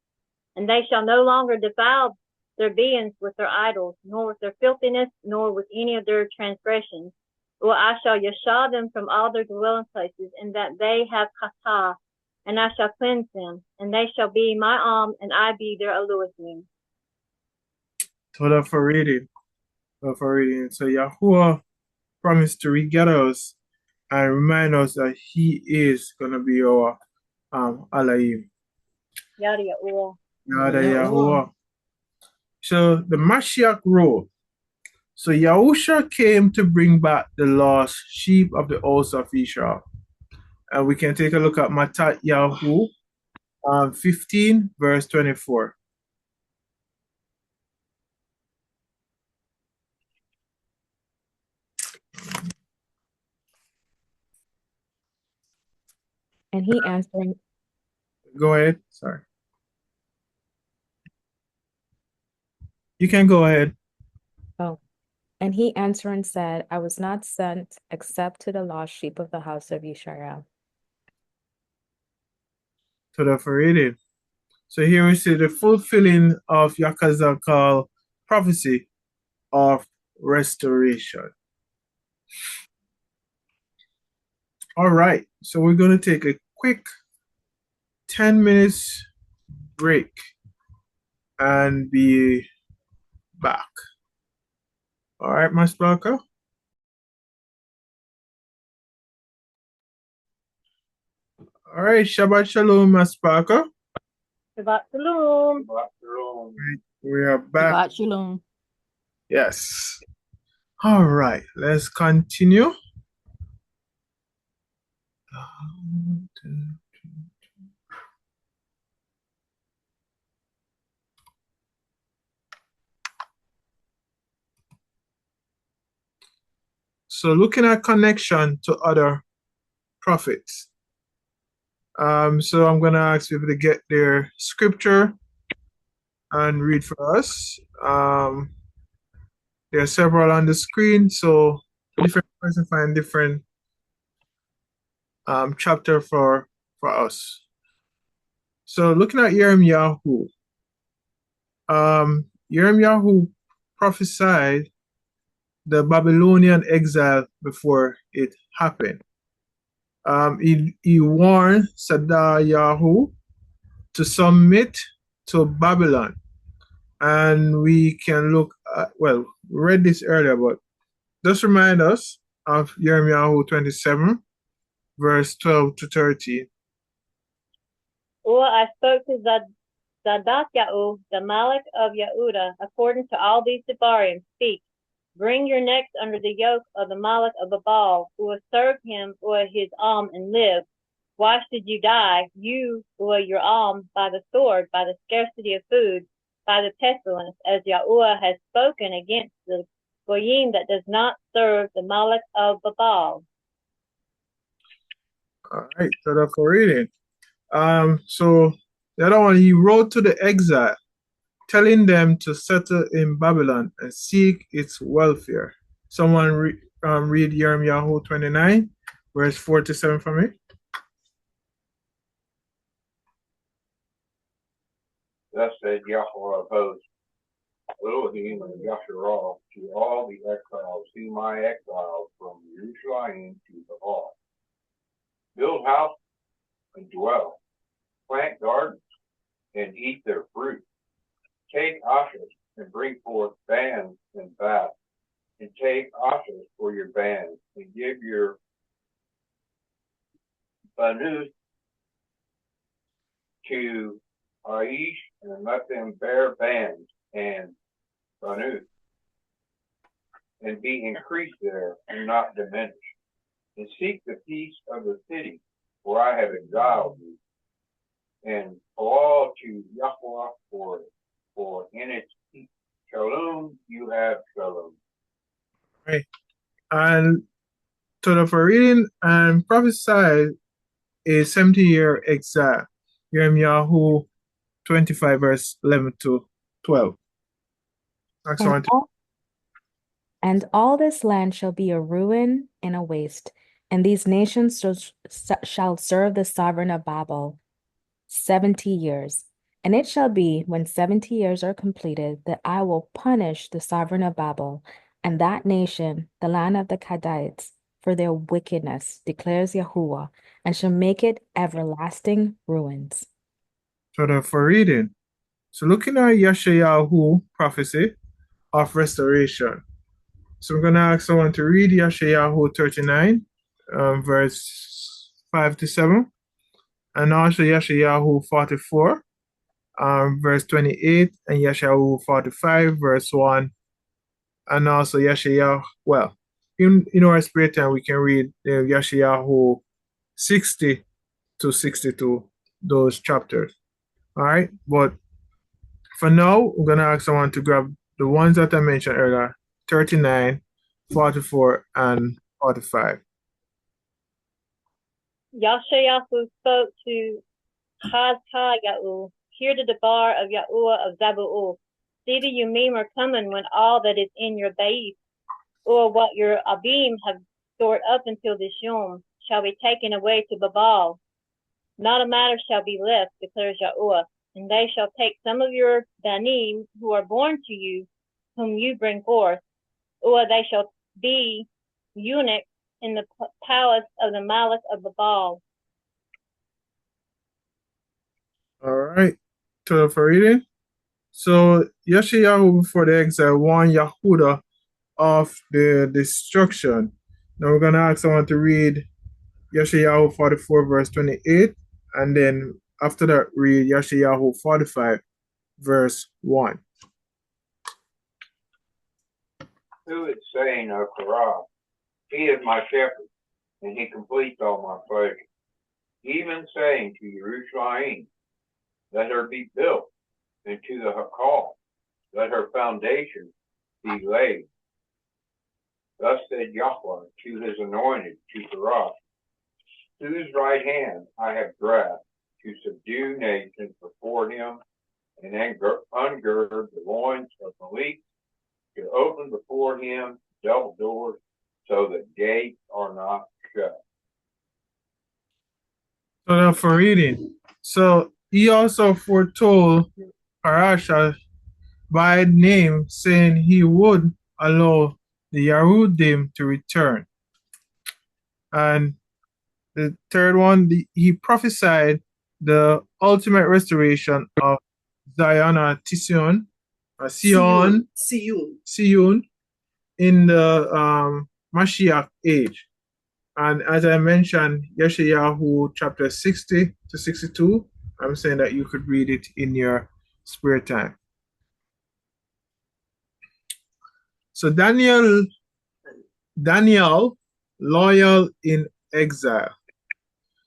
And they shall no longer defile their beings with their idols, nor with their filthiness, nor with any of their transgressions. Or I shall yashar them from all their dwelling places, and that they have kata, and I shall cleanse them, and they shall be my and I be their Elohim. So for reading. So Yahuah promised to regather us and remind us that he is going to be our Elohim. Yada Yahuah. Yada Yahuah. So the Mashiach rule. So Yahusha came to bring back the lost sheep of the house of Israel. And we can take a look at Mattatyahu 15, verse 24. And he answering, Go ahead. Sorry. You can go ahead. Oh. And he answered and said, I was not sent except to the lost sheep of the house of Yashar'al. To the reading. So here we see the fulfilling of Yachazaq'al prophecy of restoration. All right, so we're going to take a quick 10 minutes break and be back. All right, Mas Parker? All right, Shabbat Shalom, Mas Parker. Shabbat Shalom. We are back. Shabbat Shalom. Yes. All right, let's continue. So looking at connection to other prophets. So I'm going to ask people to get their scripture and read for us. There are several on the screen, so different person find different chapter for us. So looking at Yirmiyahu, Yirmiyahu prophesied the Babylonian exile before it happened. He warned Sadayahu to submit to Babylon. And we can look at, well, we read this earlier, but just remind us of Yirmiyahu 27, verse 12 to 13. Or I spoke to Yahuah, the Malach of Yehudah, according to all these Devarim, speak. Bring your necks under the yoke of the Malach of Babal, who has served him or his and live. Why should you die, you or your by the sword, by the scarcity of food, by the pestilence, as Yahuah has spoken against the Goyim that does not serve the Malach of Babal? All right, so that's for reading. So the other one, he wrote to the exile, telling them to settle in Babylon and seek its welfare. Someone read Yirmiyahu 29, verse 47 for me. Thus said Yahuah of hosts, Elohim and Yashar'al, to all the exiles, whom I exiled from Jerusalem to the law. Build houses and dwell, plant gardens and eat their fruit. Take ashes and bring forth bands and baths, and take ashes for your bands, and give your banus to Aish, and let them bear bands and banus, and be increased there and not diminished. And seek the peace of the city, for I have exiled you, and all to Yahuah for in its peace. Shalom, you have shalom. Right. And to the reading and prophesied a 70-year exile. Yirmiyahu 25, verse 11 to 12. And all this land shall be a ruin and a waste, and these nations shall serve the sovereign of Babel 70 years. And it shall be, when 70 years are completed, that I will punish the sovereign of Babel and that nation, the land of the Chaldeans, for their wickedness, declares Yahuah, and shall make it everlasting ruins. So the for reading. So looking at Yashar'al prophecy of restoration. So I'm going to ask someone to read Yashar'al 39, verse 5 to 7, and also Yashar'al 44, verse 28, and Yashar'al 45, verse 1, and also Yashar'al, well, in our spare time, we can read Yashar'al 60 to 62, those chapters. All right, but for now, we're going to ask someone to grab the ones that I mentioned earlier, 39, 44, and 45. Yashar'al spoke to Akhad Ahabah, hear the debar of Yahuah of Zabul. See the Yumim are coming when all that is in your base, or what your Abim have stored up until this Yom, shall be taken away to Babal. Not a matter shall be left, declares Yahuah, and they shall take some of your Banim who are born to you, whom you bring forth, or they shall be eunuchs in the palace of the malice of Babal. All right. For reading. So Yeshayahu before the exile warned Yahudah of the destruction. Now we're going to ask someone to read Yeshayahu 44 verse 28, and then after that read Yeshayahu 45 verse 1. Who is saying of Korah, he is my shepherd, and he completes all my pleasure. Even saying to Jerusalem, let her be built, and to the Hakal, let her foundation be laid. Thus said Yahuah to his anointed, to Korah, whose right hand I have grasped, to subdue nations before him, and ungird the loins of Malik, to open before him double doors, so that gates are not shut. So now for reading. So he also foretold Parashah by name, saying he would allow the Yahudim to return. And the third one, he prophesied the ultimate restoration of Zion or Sion in the Mashiach age. And as I mentioned, Yeshayahu chapter 60 to 62, I'm saying that you could read it in your spare time. So Daniel, loyal in exile.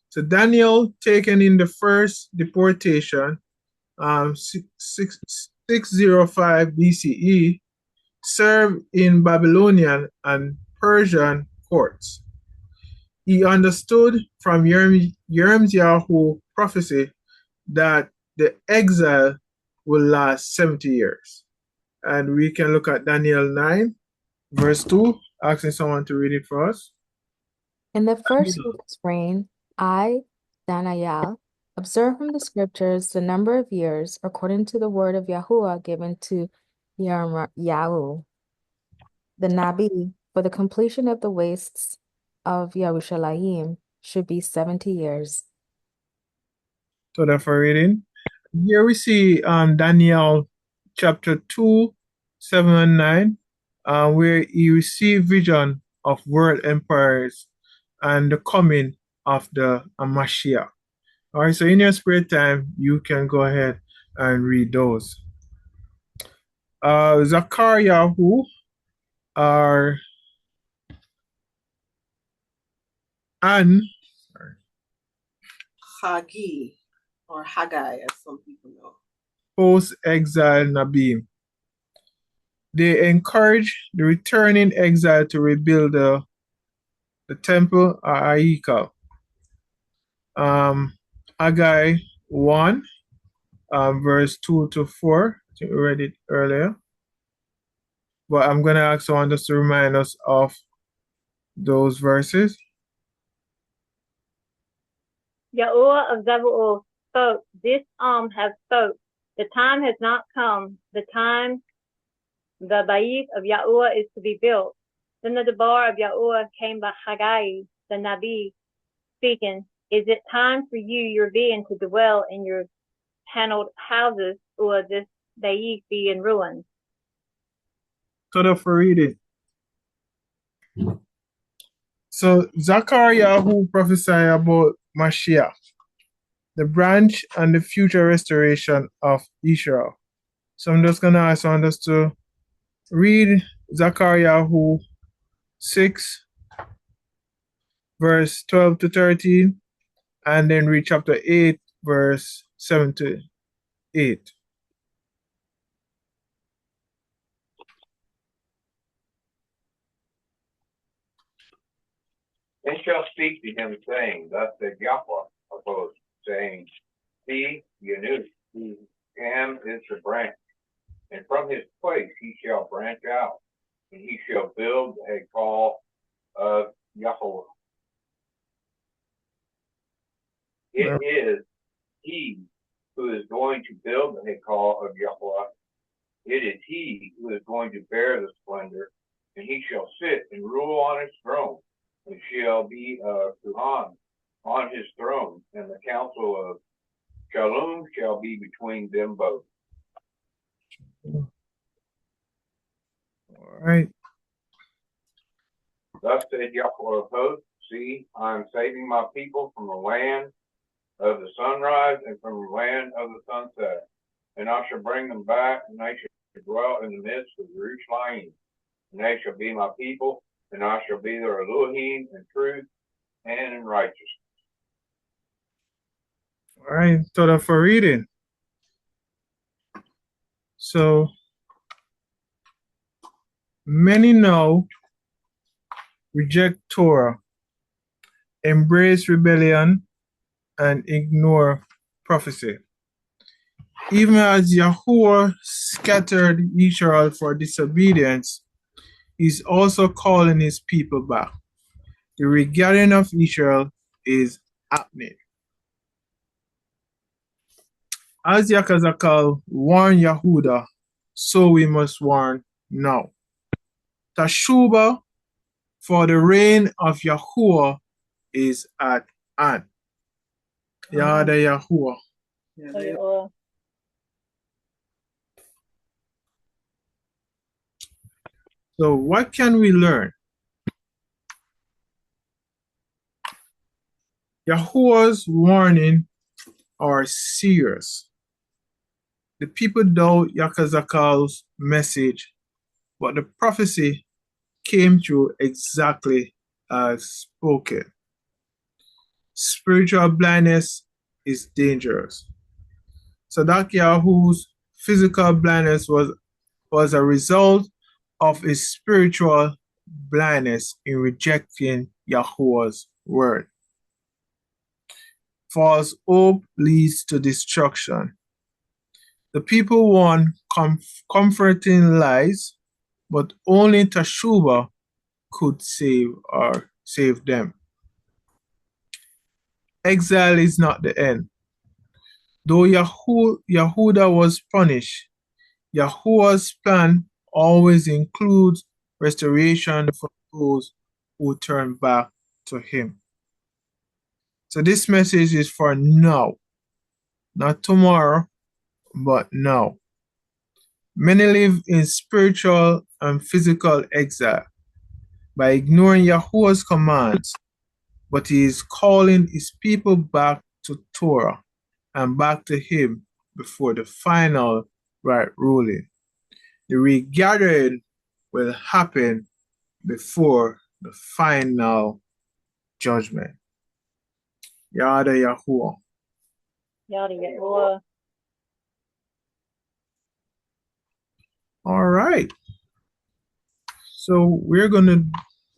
So Daniel, taken in the first deportation, 605 BCE, served in Babylonian and Persian courts. He understood from Yirmiyahu prophecy that the exile will last 70 years. And we can look at Daniel 9, verse 2, asking someone to read it for us. In the first week's reign, I, Daniel, observed from the scriptures the number of years according to the word of Yahuah given to Yirmiyahu, the Nabi, for the completion of the wastes of Yerushalayim should be 70 years. So that's for reading. Here we see Daniel chapter 2, 7 and 9, where he received vision of world empires and the coming of the Mashiach. All right, so in your spare time, you can go ahead and read those. Zachariahu are Hagi, or Haggai, as some people know. Post-exile Nabim. They encourage the returning exile to rebuild the temple Akhad Ahabah. Haggai 1, verse 2 to 4. I think we read it earlier. But I'm going to ask someone just to remind us of those verses. Yahuah of Zebul spoke, this has spoke. The time has not come, the time the Bayith of Yahuah is to be built. Then the Debar of Yahuah came by Haggai, the Nabi, speaking, is it time for you, your being, to dwell in your paneled houses, or this Bayith be in ruins? So for reading. So Zachariah who prophesied about Mashiach, the branch and the future restoration of Israel. So I'm just going to ask someone just to read Zachariah 6, verse 12 to 13, and then read chapter 8, verse 7 to 8. They shall speak to him, saying, thus said Yahuah of hosts, saying, see, Yanush, whose stem is the branch, and and from his place he shall branch out, and he shall build a call of Yahuah. It is he who is going to build the call of Yahuah. It is he who is going to bear the splendor, and he shall sit and rule on his throne, and shall be Kuhan on his throne, and the council of Shalom shall be between them both. All right. Thus said Yahuah of hosts, see, I am saving my people from the land of the sunrise and from the land of the sunset. And I shall bring them back, and they shall dwell in the midst of Jerusalem. And they shall be my people, and I shall be their Elohim in truth and in righteousness. All right, Toda for reading. So, many now reject Torah, embrace rebellion, and ignore prophecy. Even as Yahuah scattered Yashar'al for disobedience, he's also calling his people back. The regathering of Israel is happening. As Yachazaq'al warned Yehudah, so we must warn now. Teshuvah for the reign of Yahuah is at hand. Yahuah. Yahuah. So what can we learn? Yahuah's warning are serious. The people doubt Yakhazaq'al's message, but the prophecy came true exactly as spoken. Spiritual blindness is dangerous. Sadak Yahu's physical blindness was a result of his spiritual blindness in rejecting Yahuah's word. False hope leads to destruction. The people want comforting lies, but only Teshuvah could save them. Exile is not the end. Though Yehudah was punished, Yahuah's plan always includes restoration for those who turn back to him. So this message is for now, not tomorrow, but now. Many live in spiritual and physical exile by ignoring Yahuah's commands, but he is calling his people back to Torah and back to him before the final right ruling. The regathering will happen before the final judgment. Yada Yahuah. Yada Yahuah. All right. So we're going to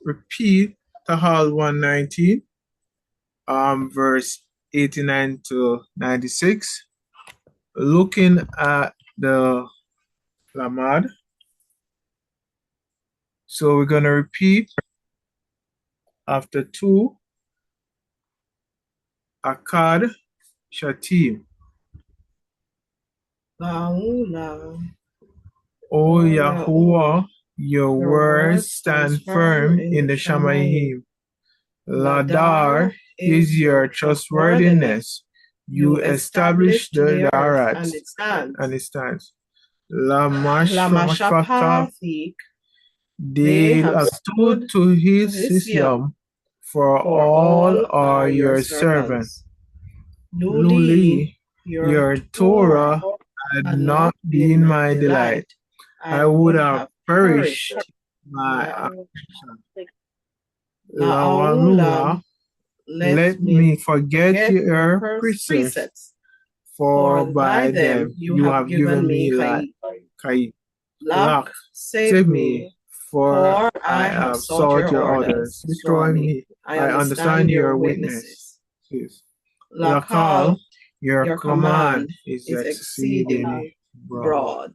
repeat Tahal 119, verse 89 to 96, looking at the Lamad. So we're going to repeat after 2, Akhad Shatim. O Yahuah, your words stand firm in the Shamayim. Ladar is your trustworthiness. You establish the Darat, and it stands. Lamashpathatik, they have stood to his yam, for all are your servants. Luli, your Torah had not been my delight. I would have perished my action. Lawamula, let me forget your precepts, for by them you have given me life. Lak, save me, for I have sought your orders. Destroy me, I understand your witness. Yakhal, your command is exceedingly broad.